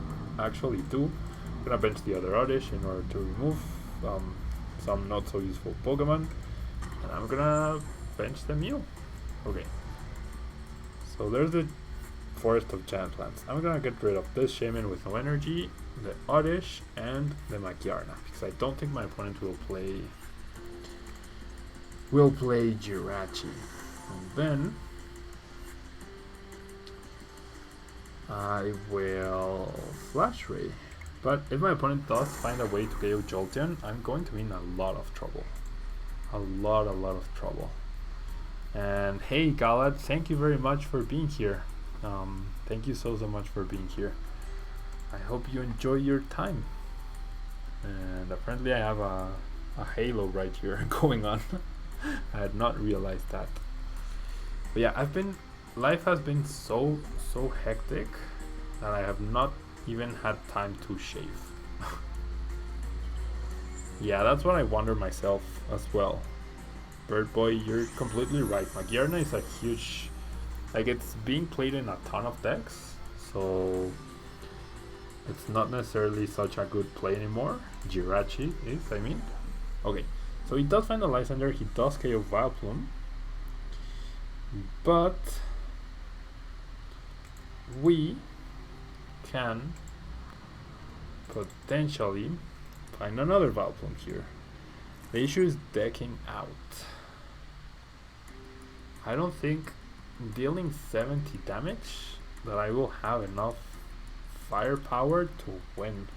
actually do. I'm gonna bench the other Oddish in order to remove some not so useful Pokemon, and I'm gonna bench the Mew. Okay. So there's the Forest of Giant Plants. I'm gonna get rid of this Shaman with no energy, the Oddish, and the Magyarna because I don't think my opponent will play Jirachi. And then I will Flash Ray. But if my opponent does find a way to KO Jolteon, I'm going to be in a lot of trouble. A lot of trouble. And hey Galad, thank you very much for being here. Thank you so much for being here. I hope you enjoy your time. And apparently I have a halo right here going on. I had not realized that. But yeah, life has been so hectic that I have not even had time to shave. Yeah, that's what I wonder myself as well. Bird Boy, you're completely right. Magyarna is a huge, like, it's being played in a ton of decks, so it's not necessarily such a good play anymore. Jirachi is, I mean. Okay, so he does find a Lysander, he does KO Vileplume, but we can potentially find another Vileplume here. The issue is decking out. I don't think dealing 70 damage that I will have enough firepower to win.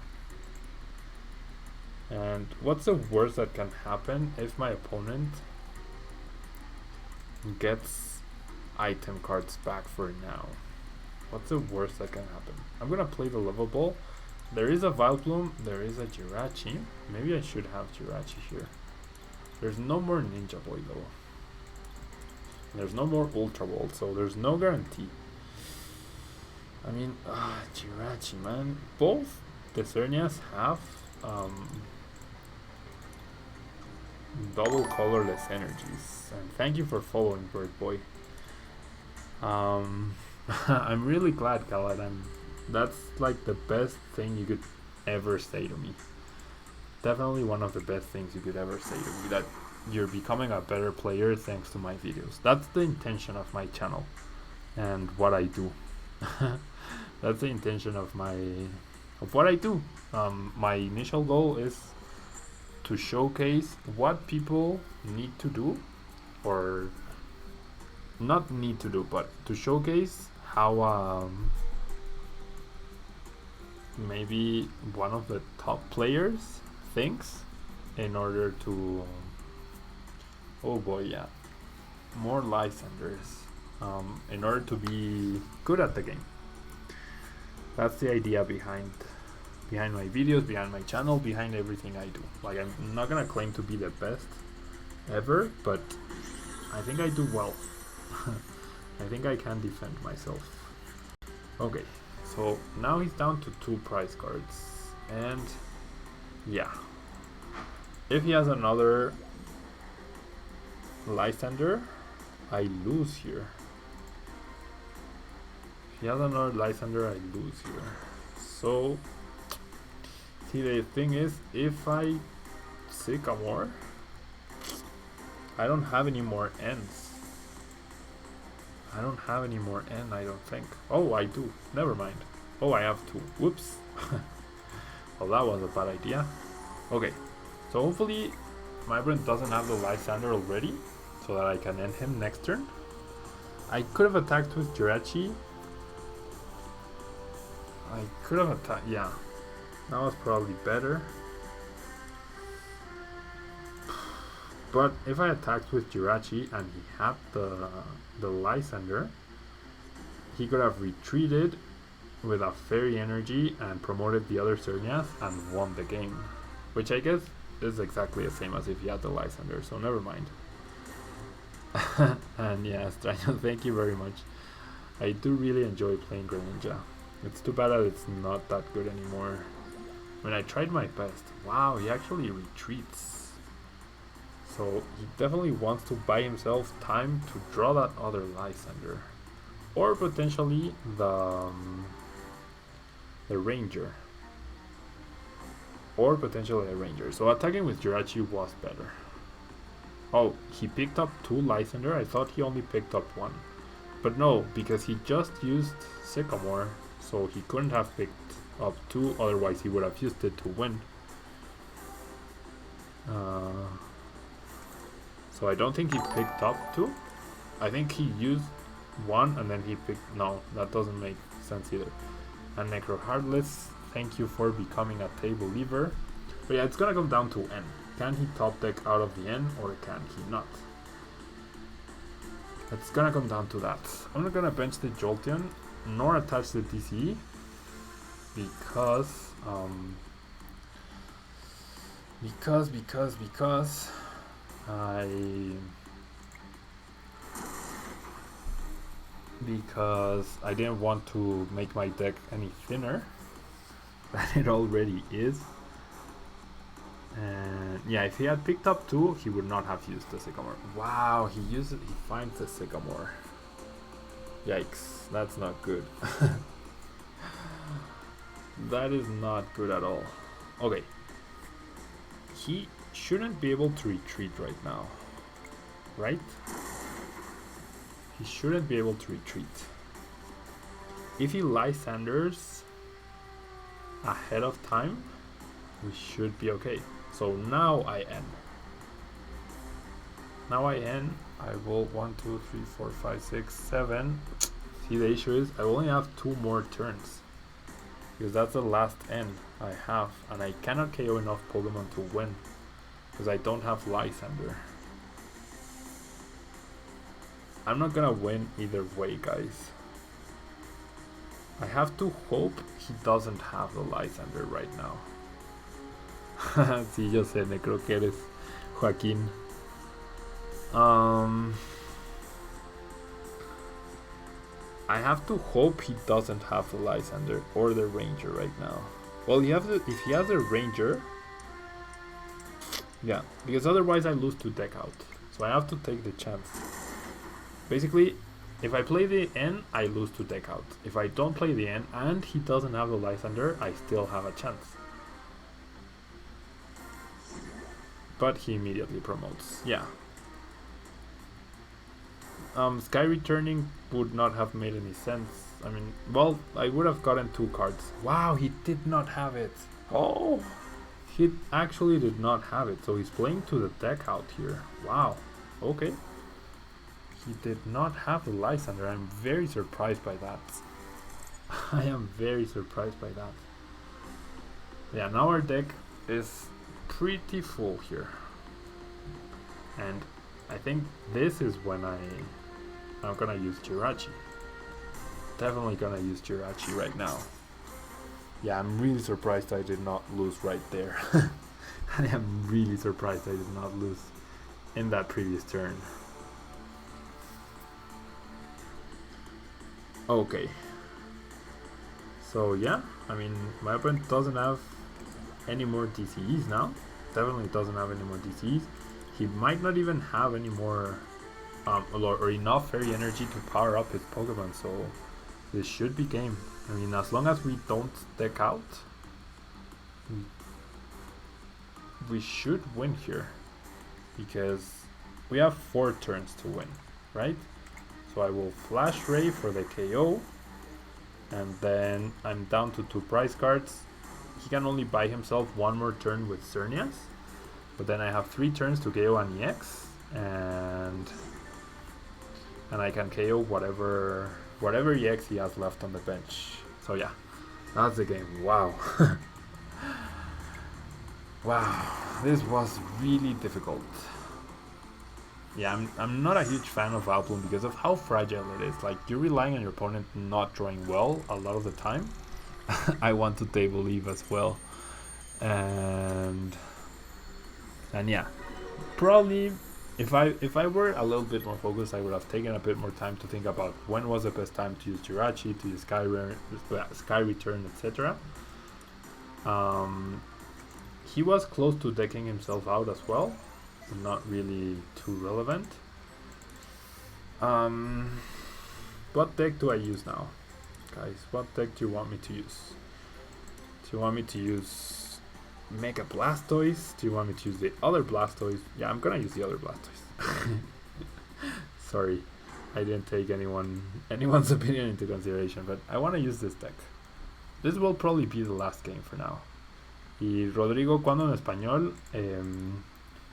And what's the worst that can happen if my opponent gets item cards back for now? What's the worst that can happen? I'm gonna play the level ball. There is a Vileplume, there is a Jirachi. Maybe I should have Jirachi here. There's no more Ninja Boy though. There's no more Ultra Ball, so there's no guarantee. I mean, Jirachi, man. Both the Cernias have double colorless energies. And thank you for following, Bird Boy. I'm really glad, Khaled. That's like the best thing you could ever say to me. Definitely one of the best things you could ever say to me, that you're becoming a better player thanks to my videos. That's the intention of my channel and what I do. That's the intention of what I do. My initial goal is to showcase what people need to do, or not need to do, but to showcase how maybe one of the top players thinks in order to oh boy, yeah, more Lysanders, in order to be good at the game. That's the idea behind my videos, behind my channel, behind everything I do. Like, I'm not gonna claim to be the best ever, but I think I do well. I think I can defend myself. Okay, so now he's down to 2 prize cards, and yeah, if he has another Lysander, I lose here. If he has another Lysander, I lose here. So, see, the thing is, if I Sycamore, I don't have any more ends. I don't have any more N, I don't think. Oh, I do. Never mind. Oh, I have 2. Whoops. Well, that was a bad idea. Okay, so hopefully my friend doesn't have the Lysander already, so that I can end him next turn. I could have attacked with Jirachi. I could have attacked, yeah. That was probably better. But if I attacked with Jirachi and he had the Lysander, he could have retreated with a Fairy Energy and promoted the other Cernias and won the game. Which I guess is exactly the same as if he had the Lysander, so never mind. And yeah, Straño, thank you very much. I do really enjoy playing Greninja. It's too bad that it's not that good anymore. I mean, I tried my best. Wow, he actually retreats. So he definitely wants to buy himself time to draw that other Lysander. Or potentially the Ranger. Or potentially a Ranger. So attacking with Jirachi was better. Oh, he picked up 2 Lysander. I thought he only picked up 1. But no, because he just used Sycamore, so he couldn't have picked up 2, otherwise he would have used it to win. So I don't think he picked up 2. I think he used 1 and then he picked... No, that doesn't make sense either. And Necro Heartless, thank you for becoming a table lever. But yeah, it's gonna come down to N. Can he top deck out of the N or can he not? It's gonna come down to that. I'm not gonna bench the Jolteon nor attach the DCE because I didn't want to make my deck any thinner than it already is. And yeah, if he had picked up 2, he would not have used the Sycamore. Wow, he finds the Sycamore. Yikes, that's not good. That is not good at all. Okay. He shouldn't be able to retreat right now. Right? He shouldn't be able to retreat. If he Lysanders, ahead of time, we should be okay. So now I end. Now I end. I will 1, 2, 3, 4, 5, 6, 7. See, the issue is I only have 2 more turns, because that's the last end I have, and I cannot KO enough Pokemon to win, because I don't have Lysander. I'm not gonna win either way, guys. I have to hope he doesn't have the Lysander right now. Sí, yo sé, me creo que eres Joaquín. I have to hope he doesn't have the Lysander or the Ranger right now. Well, if he has a Ranger, yeah, because otherwise I lose to deck out. So I have to take the chance. Basically, if I play the N, I lose to deck out. If I don't play the N and he doesn't have the Lysander, I still have a chance. But he immediately promotes. Yeah. Sky returning would not have made any sense. I mean, well, I would have gotten 2 cards. Wow, he did not have it. Oh, he actually did not have it. So he's playing to the deck out here. Wow. Okay. He did not have the Lysander. I'm very surprised by that. I am very surprised by that. Yeah, now our deck is pretty full here. And I think this is when I'm gonna use Jirachi. Definitely gonna use Jirachi right now. Yeah, I'm really surprised I did not lose right there. I am really surprised I did not lose in that previous turn. Okay. So yeah, I mean, my opponent doesn't have any more DCEs now. Definitely doesn't have any more DCEs. He might not even have any more or enough fairy energy to power up his Pokemon, so this should be game. I mean, as long as we don't deck out, we should win here, because we have 4 turns to win, right? So I will Flash Ray for the KO, and then I'm down to 2 prize cards. He can only buy himself 1 more turn with Xerneas, but then I have 3 turns to KO an EX, and I can KO whatever EX he has left on the bench. So yeah, that's the game. Wow. Wow, this was really difficult. Yeah, I'm not a huge fan of Vileplume because of how fragile it is. Like, you're relying on your opponent not drawing well a lot of the time. I want to table leave as well. And yeah, probably if I were a little bit more focused, I would have taken a bit more time to think about when was the best time to use Jirachi, to use Sky Return, etc. He was close to decking himself out as well. Not really too relevant. What deck do I use now, guys? What deck do you want me to use? Do you want me to use Mega Blastoise? Do you want me to use the other Blastoise? Yeah, I'm gonna use the other Blastoise. Sorry, I didn't take anyone's opinion into consideration, but I want to use this deck. This will probably be the last game for now. Y Rodrigo, ¿cuándo en español?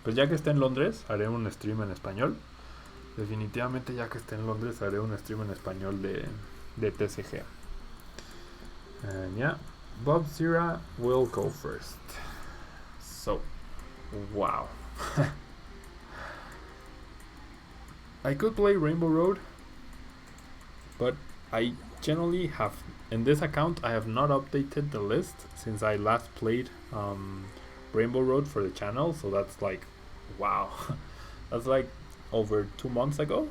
Pues ya que esté en Londres, haré un stream en español. Definitivamente ya que esté en Londres, haré un stream en español de TCG. And yeah, Bob Zira will go first. So, wow. I could play Rainbow Road, but I generally have, in this account, I have not updated the list since I last played Rainbow Road for the channel, so that's like, wow, that's like over 2 months ago.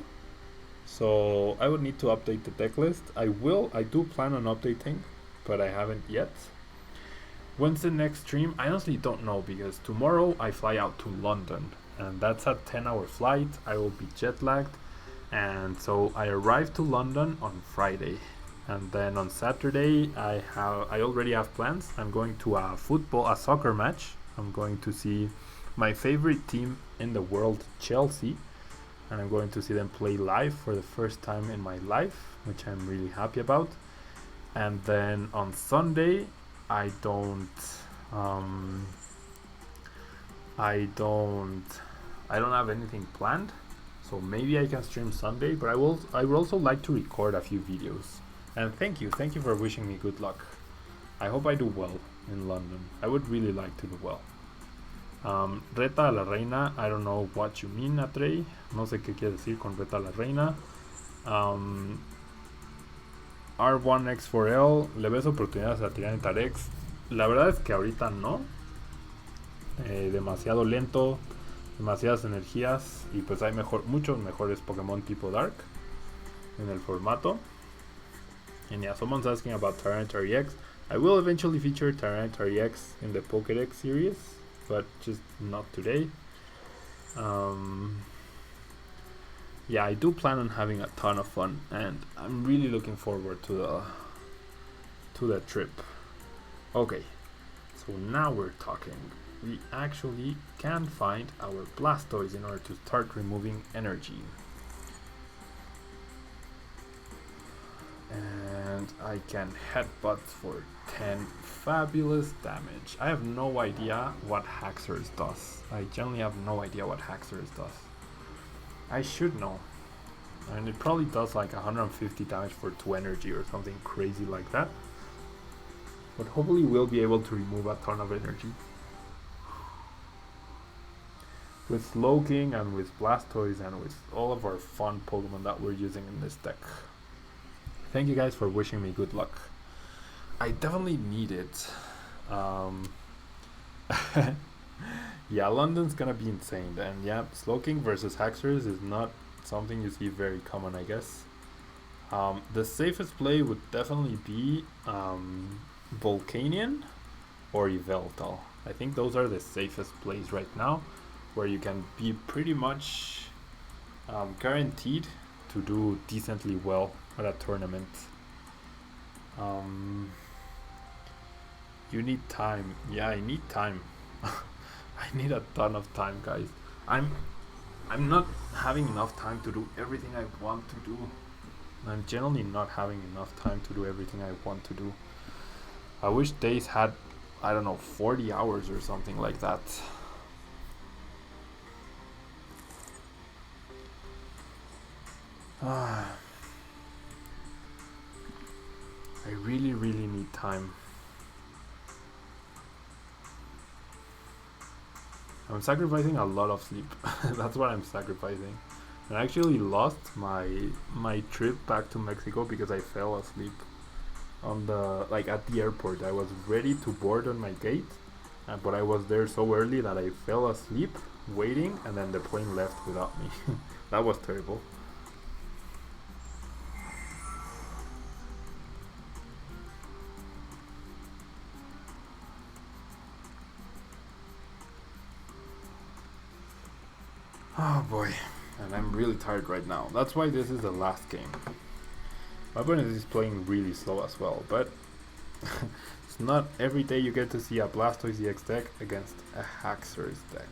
So I would need to update the deck list. I do plan on updating, but I haven't yet. When's the next stream? I honestly don't know, because tomorrow I fly out to London, and that's a 10-hour flight. I will be jet lagged, and so I arrive to London on Friday. And then on Saturday, I already have plans. I'm going to a soccer match. I'm going to see my favorite team in the world, Chelsea, and I'm going to see them play live for the first time in my life, which I'm really happy about. And then on Sunday, I don't have anything planned, so maybe I can stream Sunday, but I would also like to record a few videos. And thank you for wishing me good luck. I hope I do well in London. I would really like to do well. Reta a la reina, I don't know what you mean, Atrey. No sé qué quiere decir con reta a la reina. R1X4L, ¿le ves oportunidades a Tyranitar-X? La verdad es que ahorita no. Demasiado lento, demasiadas energías, y pues hay muchos mejores Pokémon tipo Dark en el formato. And yeah, someone's asking about Tyranitar-X. I will eventually feature Tyranitar-X in the Pokédex series, but just not today. Yeah, I do plan on having a ton of fun, and I'm really looking forward to the trip. Okay, so now we're talking. We actually can find our Blastoise in order to start removing energy. And I can headbutt for 10 fabulous damage. I have no idea what Haxorus does. I generally have no idea what Haxorus does. I should know. And it probably does like 150 damage for 2 energy or something crazy like that. But hopefully we'll be able to remove a ton of energy. With Slowking and with Blastoise and with all of our fun Pokemon that we're using in this deck. Thank you guys for wishing me good luck. I definitely need it. Yeah, London's gonna be insane, and yeah, Slowking versus Haxorus is not something you see very common, I guess. The safest play would definitely be Volcanion or Yveltal. I think those are the safest plays right now, where you can be pretty much guaranteed to do decently well at a tournament. You need time. Yeah, I need time. I need a ton of time, guys. I'm not having enough time to do everything I want to do. I'm generally not having enough time to do everything I want to do. I wish days had, I don't know, 40 hours or something like that. I really need time. I'm sacrificing a lot of sleep. That's what I'm sacrificing. And I actually lost my trip back to Mexico because I fell asleep on at the airport. I was ready to board on my gate, but I was there so early that I fell asleep waiting, and then the plane left without me. That was terrible. Oh boy, and I'm really tired right now. That's why this is the last game. My opponent is playing really slow as well, but it's not every day you get to see a Blastoise EX deck against a Haxorus deck.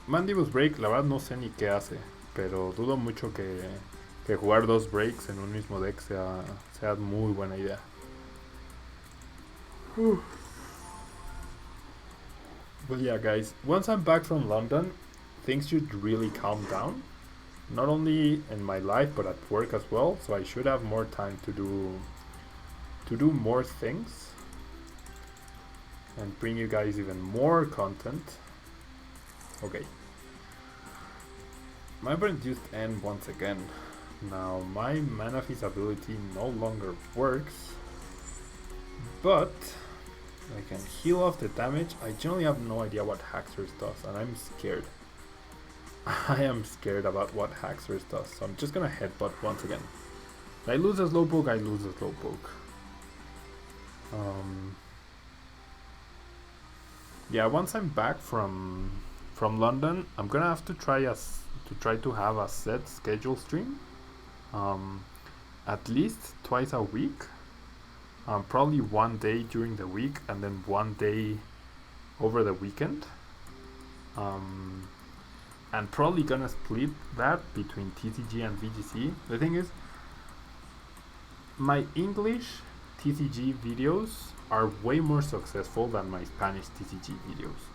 Mandibus Break, la verdad no sé ni qué hace, pero dudo mucho que jugar 2 breaks en un mismo deck sea muy buena idea. But yeah, guys, once I'm back from London, things should really calm down. Not only in my life, but at work as well. So I should have more time to do more things and bring you guys even more content. Okay. My opponent used N once again. Now my Manaphy's ability no longer works, but I can heal off the damage. I generally have no idea what Haxorus does, and I'm scared. I am scared about what Haxorus does, so I'm just gonna headbutt once again. If I lose a Slowpoke, I lose a Slowpoke. Yeah, once I'm back from London, I'm gonna have to try to have a set schedule stream, at least twice a week. Probably one day during the week and then one day over the weekend. And probably gonna split that between TCG and VGC. The thing is, my English TCG videos are way more successful than my Spanish TCG videos.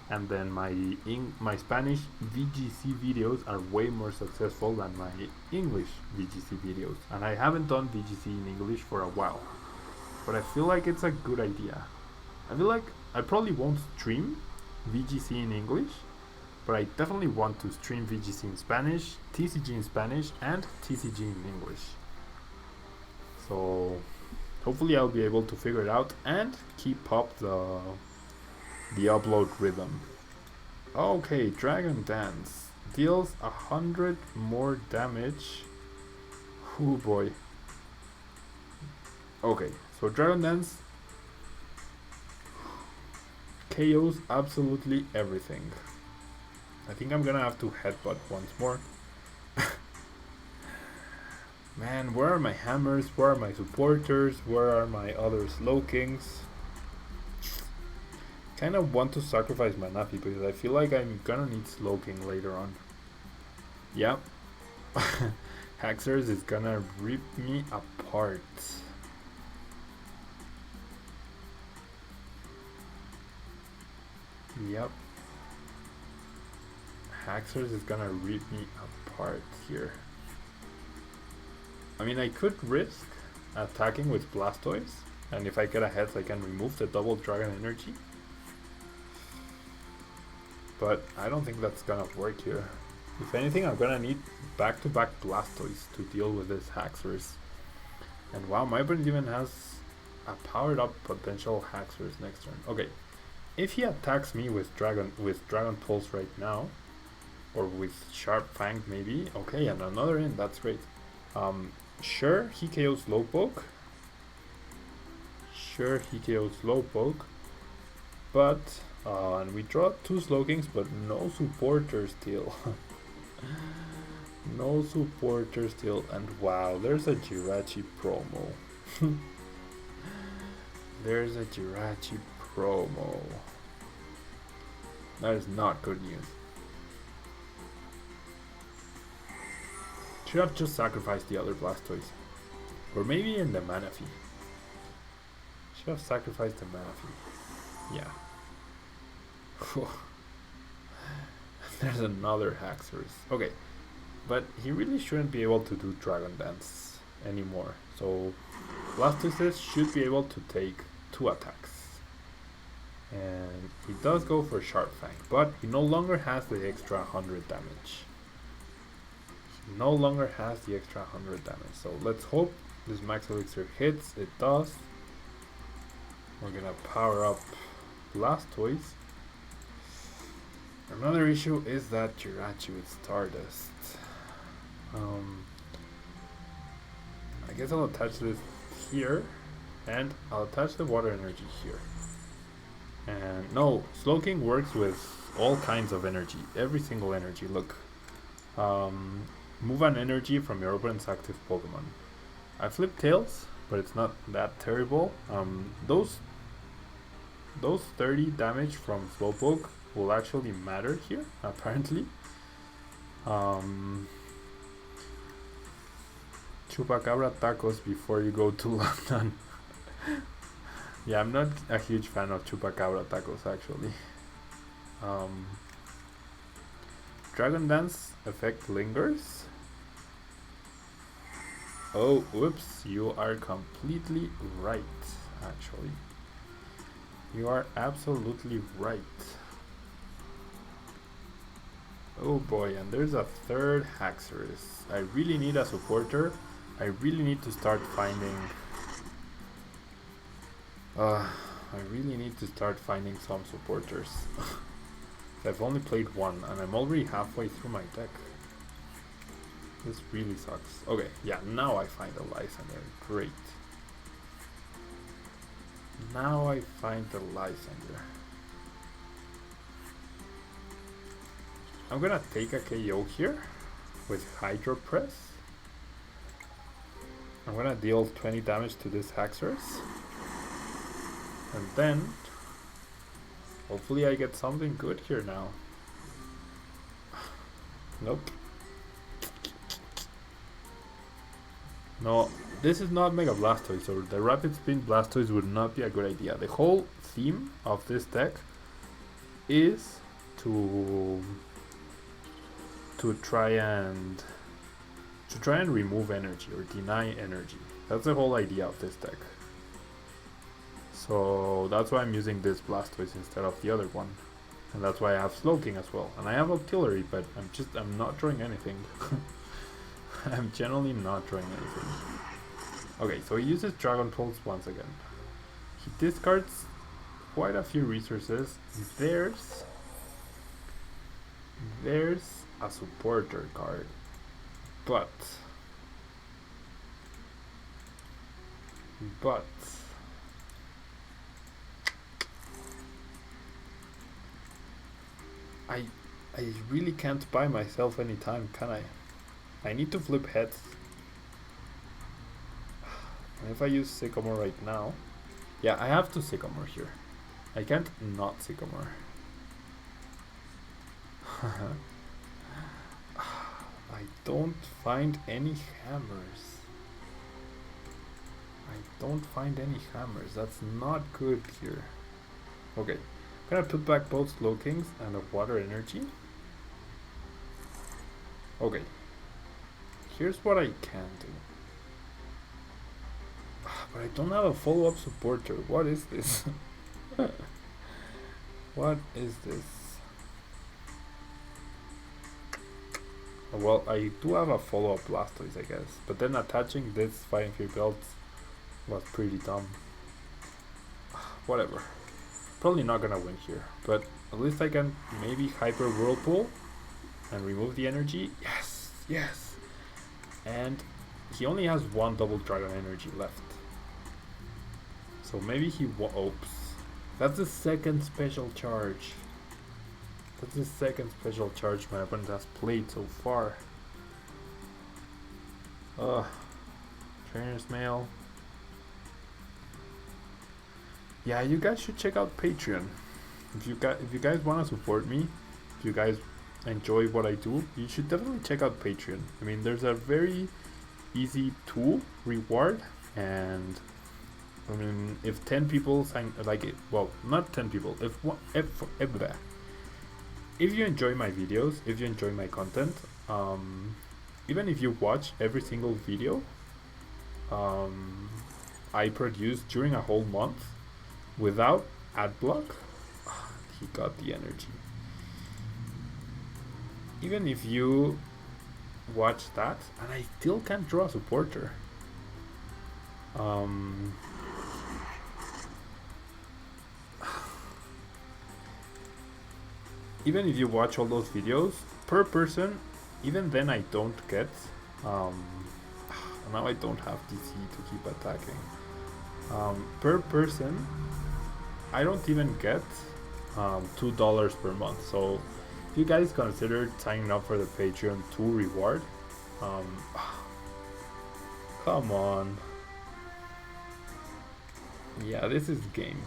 And then my Spanish VGC videos are way more successful than my English VGC videos. And I haven't done VGC in English for a while, but I feel like it's a good idea. I feel like I probably won't stream VGC in English, but I definitely want to stream VGC in Spanish, TCG in Spanish, and TCG in English. So hopefully I'll be able to figure it out and keep up the upload rhythm. Okay, Dragon Dance deals 100 more damage. Oh boy. Okay, so Dragon Dance KOs absolutely everything. I think I'm gonna have to headbutt once more. Man, where are my hammers? Where are my supporters? Where are my other Slowkings? Kind of want to sacrifice my Nafi because I feel like I'm gonna need Slowking later on. Yep. Haxorus is gonna rip me apart. Yep. Haxorus is gonna rip me apart here. I mean, I could risk attacking with Blastoise, and if I get a hex, I can remove the double dragon energy. But I don't think that's gonna work here. If anything, I'm gonna need back-to-back Blastoise to deal with this Haxorus. And wow, my opponent even has a powered-up potential Haxorus next turn. Okay, if he attacks me with Dragon Pulse right now, or with Sharp Fang maybe, okay, and another in, that's great. Sure, he KOs Slowpoke. Sure, he KOs Slowpoke. But, and we draw 2 Slowkings, but no supporter still. No supporter still, and wow, there's a Jirachi promo. There's a Jirachi promo. That is not good news. Should have just sacrificed the other Blastoise. Or maybe in the Manaphy. Should have sacrificed the Manaphy. Yeah. There's another Haxorus. Okay. But he really shouldn't be able to do Dragon Dance anymore. So Blastoise should be able to take 2 attacks. And he does go for Sharp Fang, but he no longer has the extra 100 damage. No longer has the extra 100 damage, so let's hope this Max Elixir hits. It does. We're gonna power up Blastoise. Another issue is that Jirachi with Stardust. I guess I'll attach this here, and I'll attach the water energy here. And no, Slowking works with all kinds of energy, every single energy. Look. Move an energy from your opponent's active Pokemon. I flipped Tails, but it's not that terrible. Those 30 damage from Slowpoke will actually matter here, apparently. Chupacabra tacos before you go to London. Yeah, I'm not a huge fan of Chupacabra tacos, actually. Dragon Dance effect lingers. Oh, whoops, you are completely right, actually. You are absolutely right. Oh boy, and there's a third Haxorus. I really need a supporter. I really need to start finding... I really need to start finding some supporters. I've only played one, and I'm already halfway through my deck. This really sucks. Okay, yeah, now I find a Lysander. Great. Now I find the Lysander. I'm gonna take a KO here with Hydro Press. I'm gonna deal 20 damage to this Haxorus. And then hopefully I get something good here now. Nope. No, this is not Mega Blastoise, so the Rapid Spin Blastoise would not be a good idea. The whole theme of this deck is to try and remove energy or deny energy. That's the whole idea of this deck. So that's why I'm using this Blastoise instead of the other one. And that's why I have Slowking as well. And I have Artillery, but I'm not drawing anything. I'm generally not drawing anything. Okay, so he uses Dragon Pulse once again. He discards quite a few resources. There's a supporter card. But I really can't buy myself any time, can I? I need to flip heads. And if I use Sycamore right now, yeah, I have to Sycamore here. I can't not Sycamore. I don't find any hammers. That's not good here. Okay, I'm gonna put back both Slowkings and a Water Energy. Okay, here's what I can do. But I don't have a follow-up supporter. What is this? What is this? Well, I do have a follow-up Blastoise, I guess. But then attaching this Fighting Fury Belt was pretty dumb. Whatever. Probably not gonna win here. But at least I can maybe Hyper Whirlpool and remove the energy. Yes! Yes! And he only has one Double Dragon Energy left. So maybe he oops. That's the second special charge. That's the second special charge my opponent has played so far. Trainer's Mail. Yeah, you guys should check out Patreon. If you guys want to support me, if you guys enjoy what I do, you should definitely check out Patreon. I mean, there's a very easy tool reward, and I mean, if 10 people sign like it, well, not 10 people. If you enjoy my videos, if you enjoy my content, even if you watch every single video I produce during a whole month without ad block, he got the energy. Even if you watch that, and I still can't draw a supporter. Even if you watch all those videos per person, even then I don't get now I don't have DC to keep attacking. Per person I don't even get $2 per month. So if you guys consider signing up for the Patreon tool reward, come on. Yeah, this is game.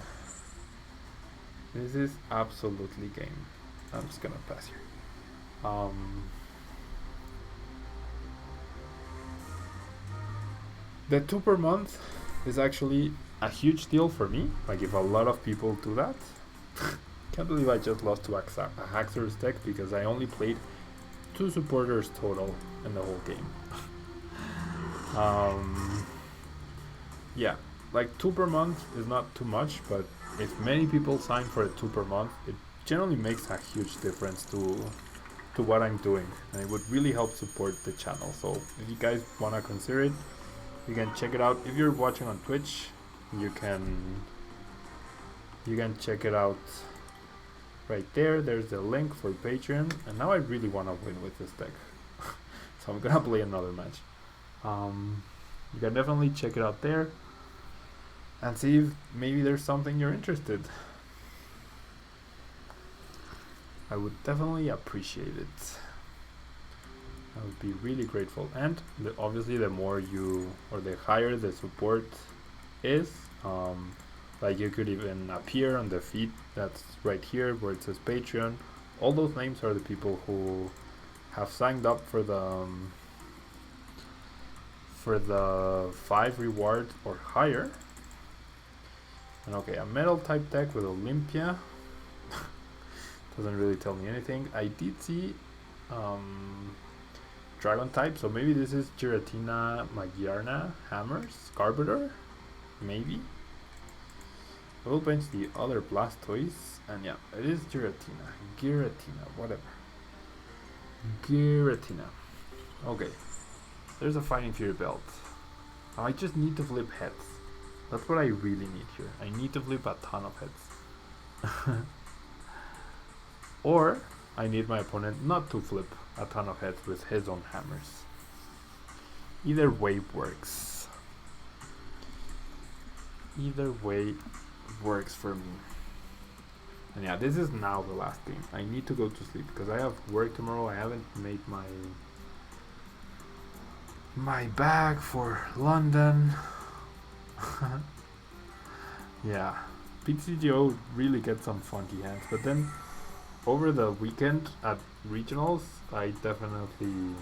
This is absolutely game. I'm just gonna pass here. The 2 per month is actually a huge deal for me. Like, if a lot of people do that. Can't believe I just lost to a Haxorus deck because I only played 2 supporters total in the whole game. Yeah, like 2 per month is not too much, but if many people sign for a 2 per month, it generally makes a huge difference to what I'm doing, and it would really help support the channel. So if you guys want to consider it, you can check it out. If you're watching on Twitch, you can check it out right there. There's the link for Patreon, and now I really want to win with this deck. So I'm gonna play another match. You can definitely check it out there and see if maybe there's something you're interested. I would definitely appreciate it. I would be really grateful. And obviously the more you, or the higher the support is, like you could even appear on the feed that's right here where it says Patreon. All those names are the people who have signed up for the for the 5 reward or higher. And okay, a metal type deck with Olympia. Doesn't really tell me anything. I did see dragon type, so maybe this is Giratina, Magyarna, Hammers, Carburetor, maybe. We'll bench the other Blastoise, and yeah, it is Giratina, whatever. Giratina. Okay, there's a Fighting Fury belt. I just need to flip heads. That's what I really need here. I need to flip a ton of heads. Or I need my opponent not to flip a ton of heads with his own hammers. Either way works. Either way works for me. And yeah, this is now the last game. I need to go to sleep because I have work tomorrow. I haven't made my bag for London. Yeah, PTCGO really gets some funky hands, but then over the weekend at regionals, I definitely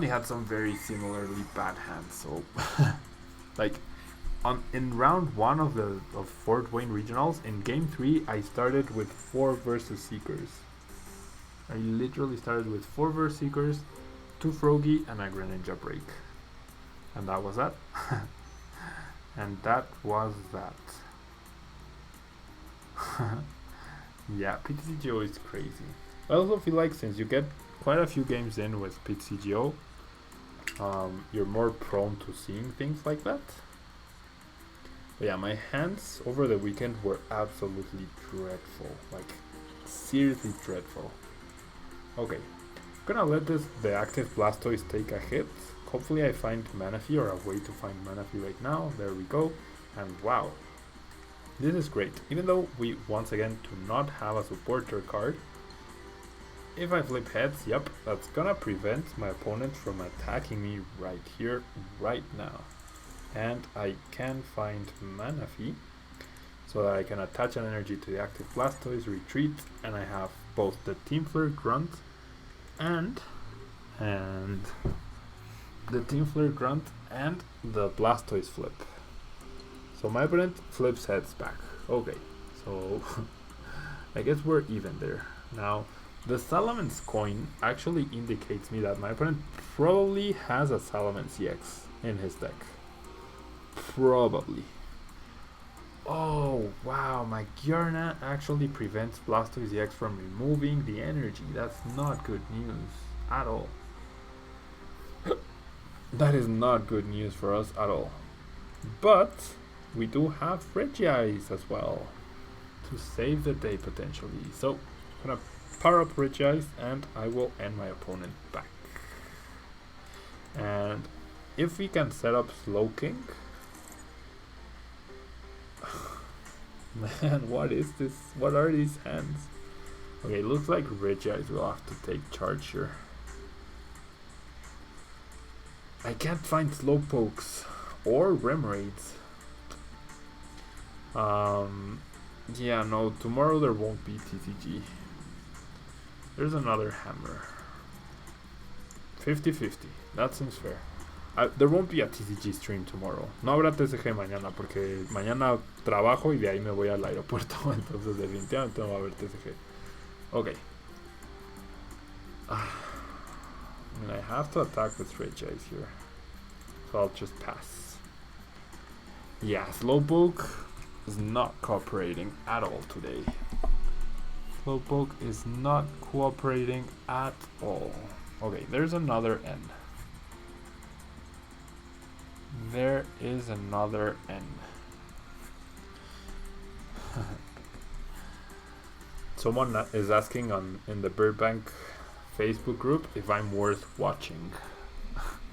had some very similarly bad hands. So like in round 1 of Fort Wayne regionals, in game 3 I started with 4 versus Seekers. I literally started with 4 versus Seekers, 2 Froggy and a Greninja break. And that was that. And that was that. Yeah, PTCGO is crazy. I also feel like since you get quite a few games in with PTCGO, you're more prone to seeing things like that. But yeah, my hands over the weekend were absolutely dreadful. Like, seriously dreadful. Okay, I'm gonna let the active Blastoise take a hit. Hopefully I find Manaphy or a way to find Manaphy right now. There we go. And wow, this is great. Even though we once again do not have a supporter card, if I flip heads, yep, that's gonna prevent my opponent from attacking me right here, right now. And I can find Manaphy so that I can attach an energy to the active Blastoise, retreat, and I have both the Team Flare Grunt and the Team Flare Grunt and the Blastoise flip. So my opponent flips heads back. Okay, so I guess we're even there. Now, the Salamence coin actually indicates me that my opponent probably has a Salamence EX in his deck. Probably. Oh, wow, my Magyarna actually prevents Blastoise EX from removing the energy. That's not good news at all. That is not good news for us at all. But we do have Regice as well to save the day potentially. So I'm gonna power up Regice and I will end my opponent back. And if we can set up Slowking. Man, what is this? What are these hands? Okay, looks like Regice will have to take charge here. I can't find Slowpokes or Remoraids. Yeah, no, tomorrow there won't be TCG. There's another hammer. 50-50, that seems fair. There won't be a TCG stream tomorrow. No habrá TCG mañana porque mañana trabajo y de ahí me voy al aeropuerto. Entonces definitivamente no va a haber TCG. Okay. And I have to attack with Regice here. So I'll just pass. Yeah, Slowpoke is not cooperating at all today. Slowpoke is not cooperating at all. Okay, there's another N. There is another N. Someone is asking in the Birdbank Facebook group if I'm worth watching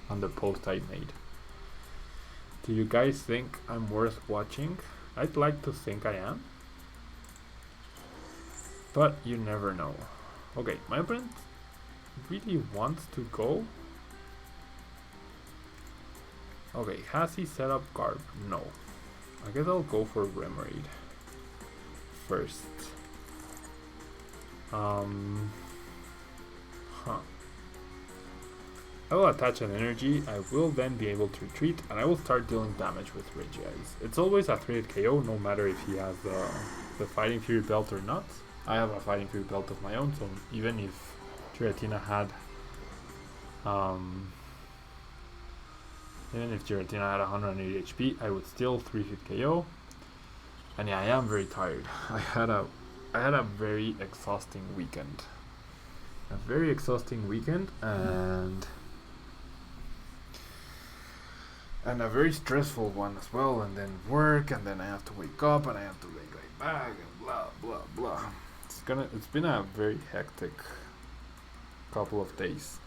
on the post I made. Do you guys think I'm worth watching? I'd like to think I am, but you never know. Okay, my opponent really wants to go. Okay, has he set up Garb? No. I guess I'll go for Remoraid first. Huh. I will attach an energy, I will then be able to retreat, and I will start dealing damage with Regice. It's always a 3-hit KO, no matter if he has the Fighting Fury belt or not. I have a Fighting Fury belt of my own, so even if Giratina had even if Giratina had 180 HP, I would still 3-hit KO. And yeah, I am very tired. I had a very exhausting weekend. And a very stressful one as well, and then work, and then I have to wake up, and I have to lay back, and blah blah blah. It's been a very hectic couple of days.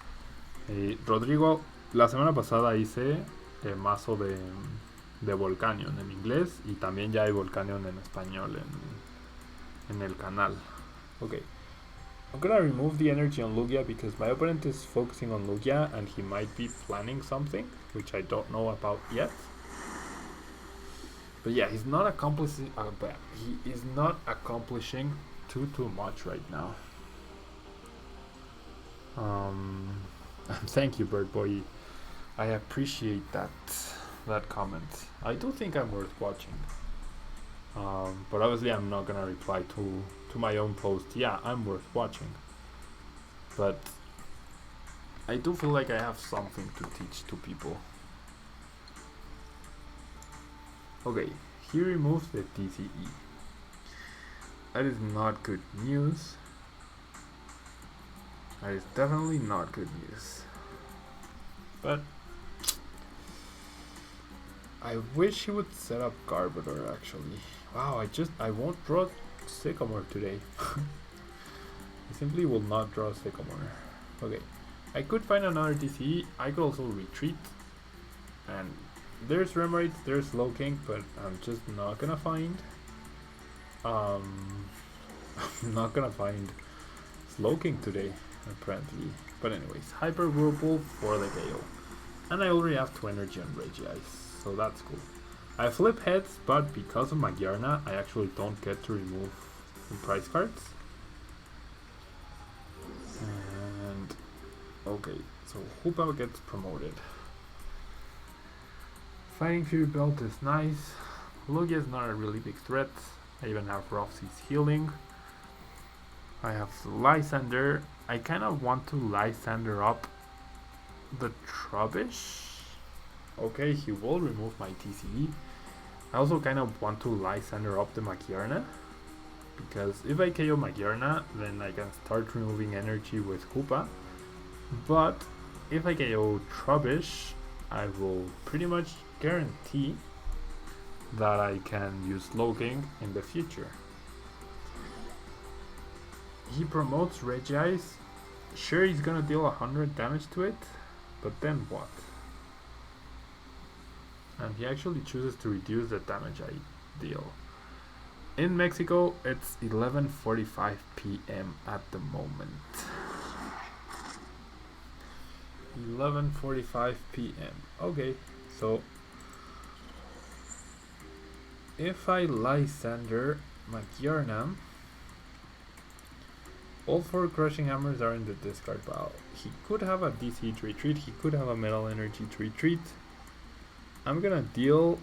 Rodrigo, la semana pasada hice el mazo de Volcanion en inglés, y también ya hay Volcanion en español en el canal. Okay. I'm gonna remove the energy on Lugia because my opponent is focusing on Lugia and he might be planning something, which I don't know about yet. But yeah, he's not accomplishing too much right now. Thank you, Bird Boy. I appreciate that comment. I do think I'm worth watching. But obviously I'm not gonna reply to my own post. Yeah, I'm worth watching. But I do feel like I have something to teach to people. Okay, he removes the DCE. That is not good news. That is definitely not good news. But I wish he would set up Garbodor actually. Wow, I won't draw Sycamore today. I simply will not draw Sycamore. Okay, I could find another DCE. I could also retreat. And there's Remoraid, there's Slowking, but I'm just not gonna find. I'm not gonna find Slowking today, apparently. But anyways, Hyper Whirlpool for the KO. And I already have 2 energy on Regice, so that's cool. I flip heads, but because of Magyarna, I actually don't get to remove the prize cards. And okay, so Hoopa gets promoted. Fighting Fury belt is nice. Lugia is not a really big threat. I even have Roxy's healing. I have Lysander. I kind of want to Lysander up the Trubbish. Okay, he will remove my TCE. I also kind of want to Lysander up the Magyarna, because if I KO Magyarna, then I can start removing energy with Hoopa. But if I KO Trubbish, I will pretty much guarantee that I can use Slowking in the future. He promotes Regice. Sure, he's gonna deal 100 damage to it, but then what? And he actually chooses to reduce the damage I deal. In Mexico, it's 11:45 p.m. at the moment. 11:45 p.m. Okay, so if I Lysander Magyarna, all 4 Crushing Hammers are in the discard pile. He could have a DC to retreat, he could have a Metal Energy to retreat. I'm gonna deal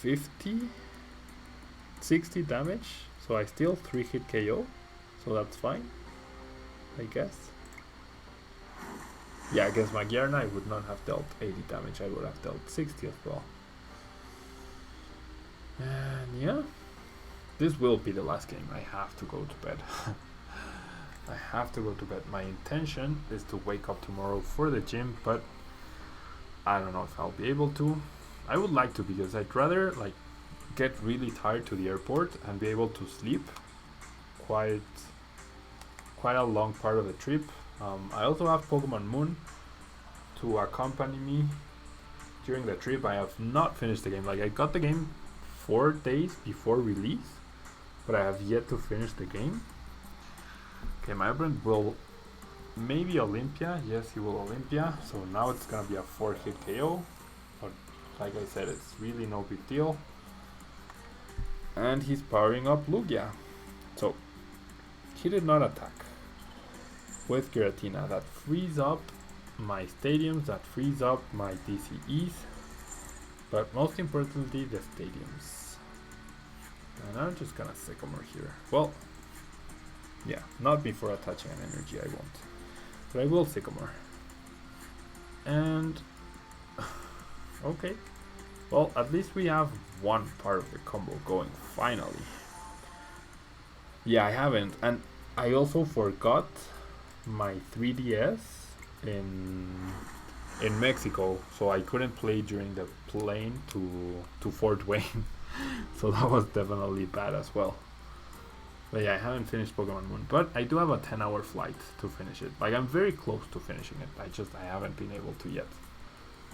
60 damage, so I still 3-hit KO, so that's fine, I guess. Yeah, against Magyarna I would not have dealt 80 damage, I would have dealt 60 as well. And yeah, this will be the last game. I have to go to bed. I have to go to bed. My intention is to wake up tomorrow for the gym, but I don't know if I'll be able to. I would like to, because I'd rather like get really tired to the airport and be able to sleep quite a long part of the trip. I also have Pokemon Moon to accompany me during the trip. I have not finished the game. Like, I got the game 4 days before release, but I have yet to finish the game. Okay, my opponent will maybe Olympia. Yes, he will Olympia. So now it's gonna be a 4-hit KO. But like I said, it's really no big deal. And he's powering up Lugia. So he did not attack with Giratina. That frees up my stadiums, that frees up my DCEs, but most importantly the stadiums. And I'm just gonna Sycamore here. Well, yeah, not before attaching an energy, I won't. But I will Sycamore. And okay, well, at least we have one part of the combo going finally. Yeah, I haven't, and I also forgot my 3DS in Mexico, so I couldn't play during the plane to Fort Wayne. So that was definitely bad as well. But yeah, I haven't finished Pokemon Moon, but I do have a 10-hour flight to finish it. Like, I'm very close to finishing it. I haven't been able to yet.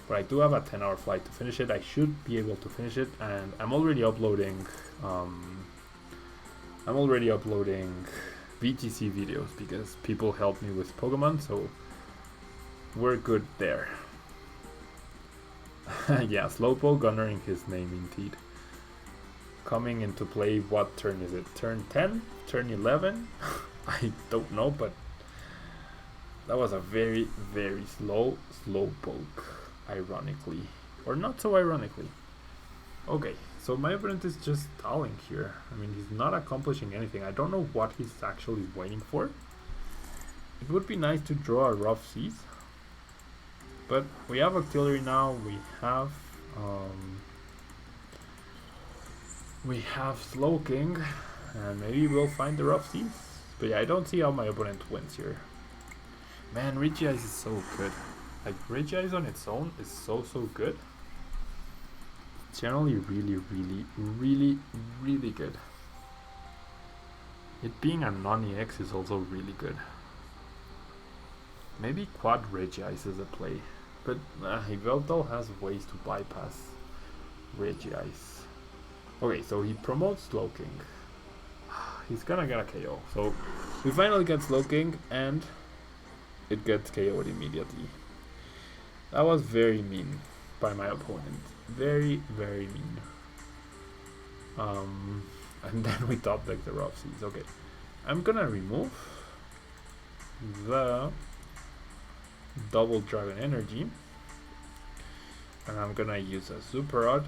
But I do have a 10-hour flight to finish it. I should be able to finish it, and I'm already uploading VTC videos because people help me with Pokemon, so we're good there. Yeah, Slowpoke honoring his name indeed. Coming into play, what turn is it? Turn 10? Turn 11? I don't know, but that was a very, very Slowpoke, ironically. Or not so ironically. Okay, so my opponent is just stalling here. I mean, he's not accomplishing anything. I don't know what he's actually waiting for. It would be nice to draw a Rough Seas. But we have Octillery now, we have Slowking, and maybe we'll find the Rough Seas. But yeah, I don't see how my opponent wins here. Man, Regice is so good. Like, Regice on its own is so good. Generally really good. It being a non-EX is also really good. Maybe Quad Regice is a play, but Yveltal has ways to bypass Regice. Okay, so he promotes Slowking. He's gonna get a KO. So we finally get Slowking, and it gets KO'd immediately. That was very mean by my opponent. Very mean. And then we top deck the Rough Seas. Okay, I'm gonna remove the Double Dragon Energy, and I'm gonna use a Super Rod.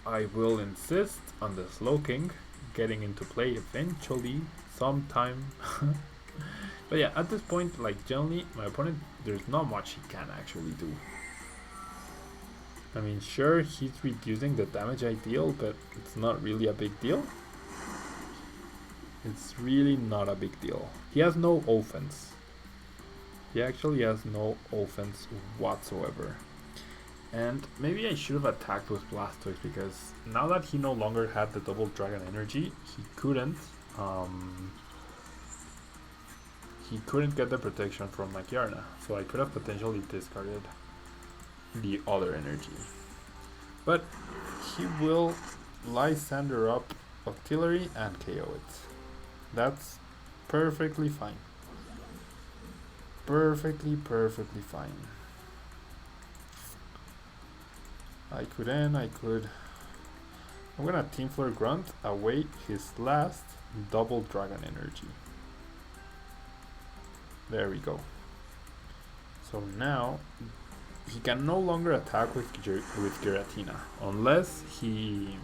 I will insist on the Slowking getting into play eventually, sometime. But yeah, at this point, like, generally, my opponent, there's not much he can actually do. I mean, sure, he's reducing the damage I deal, but it's not really a big deal. It's really not a big deal. He has no offense. He actually has no offense whatsoever. And maybe I should have attacked with Blastoise, because now that he no longer had the Double Dragon Energy, he couldn't get the protection from Machiarna. So I could have potentially discarded the other energy. But he will Lysander up Octillery and KO it. That's perfectly fine. Perfectly fine. I'm gonna Team Flare Grunt away his last Double Dragon Energy. There we go. So now he can no longer attack with Giratina unless he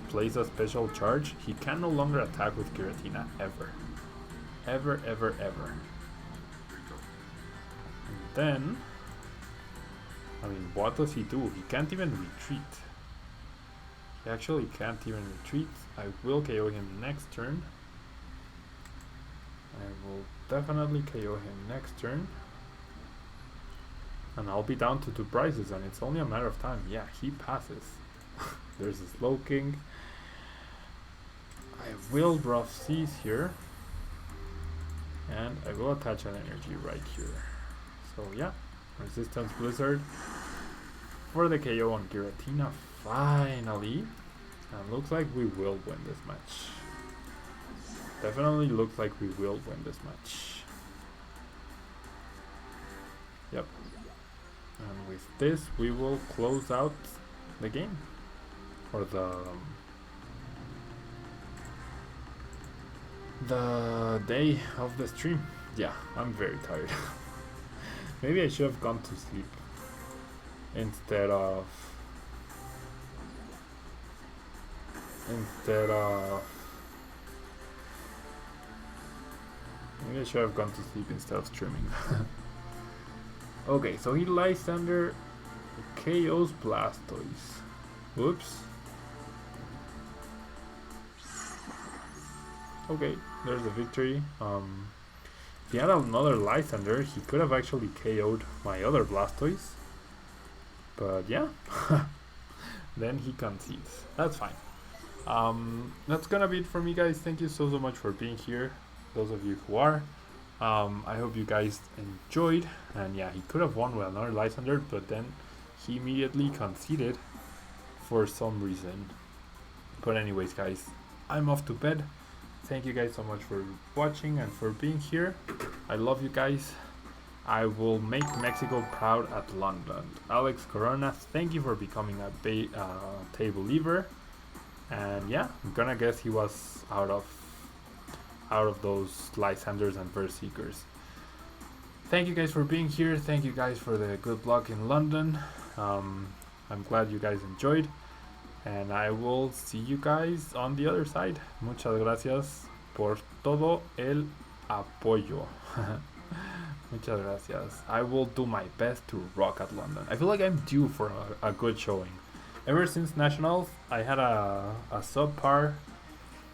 plays a special charge. He can no longer attack with Giratina ever. Ever. And then, I mean, what does he do? He can't even retreat. He actually can't even retreat. I will KO him next turn. I will definitely KO him next turn. And I'll be down to 2 prizes, and it's only a matter of time. Yeah, he passes. There's a Slowking. I will Rough Seas here. And I will attach an energy right here. So yeah, Resistance Blizzard for the KO on Giratina finally. And looks like we will win this match. Definitely looks like we will win this match. Yep. And with this we will close out game or the day of the stream. Yeah, I'm very tired. Maybe I should have gone to sleep instead of maybe I should have gone to sleep instead of streaming. Okay, so he lies under KO's Blastoise. Whoops. Okay, there's a victory. If he had another Lysander, he could have actually KO'd my other Blastoise. But yeah, then he concedes. That's fine. That's gonna be it for me, guys. Thank you so much for being here, those of you who are. I hope you guys enjoyed. And yeah, he could have won with another Lysander, but then he immediately conceded for some reason. But anyways, guys, I'm off to bed. Thank you guys so much for watching and for being here. I love you guys. I will make Mexico proud at London. Alex Corona, thank you for becoming a table lever. And yeah, I'm gonna guess he was out of those Lysanders and Burst Seekers. Thank you guys for being here. Thank you guys for the good luck in London. I'm glad you guys enjoyed. And I will see you guys on the other side. Muchas gracias por todo el apoyo. Muchas gracias. I will do my best to rock at London. I feel like I'm due for a good showing. Ever since Nationals, I had a subpar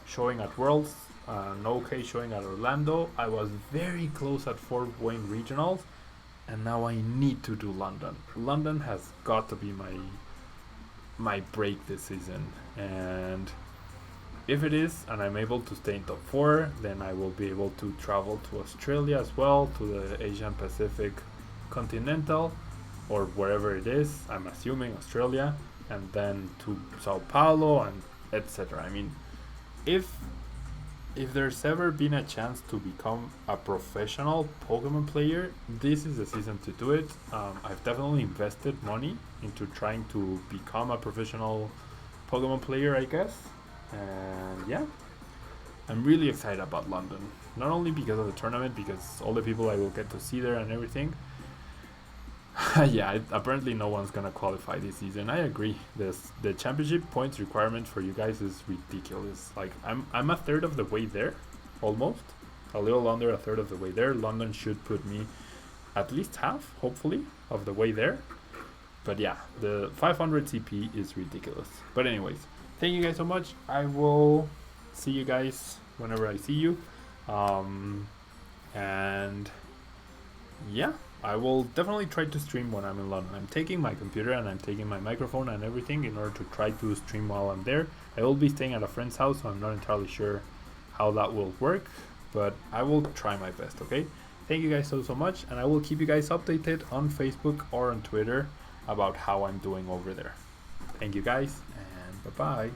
showing at Worlds, an okay showing at Orlando. I was very close at Fort Wayne Regionals, and now I need to do London. London has got to be my break this season, and if it is and I'm able to stay in top 4, then I will be able to travel to Australia as well, to the Asian Pacific Continental or wherever it is. I'm assuming Australia, and then to Sao Paulo and etc. I mean, if there's ever been a chance to become a professional Pokemon player, this is the season to do it. I've definitely invested money into trying to become a professional Pokemon player, I guess. And yeah, I'm really excited about London. Not only because of the tournament, because all the people I will get to see there and everything. Yeah, apparently no one's gonna qualify this season. I agree. The championship points requirement for you guys is ridiculous. Like I'm a third of the way there, almost. A little under a third of the way there. London should put me at least half, hopefully, of the way there. But yeah, the 500 CP is ridiculous. But anyways, thank you guys so much. I will see you guys whenever I see you. And yeah, I will definitely try to stream when I'm in London. I'm taking my computer and I'm taking my microphone and everything in order to try to stream while I'm there. I will be staying at a friend's house, so I'm not entirely sure how that will work, but I will try my best, okay? Thank you guys so much, and I will keep you guys updated on Facebook or on Twitter about how I'm doing over there. Thank you guys, and bye-bye.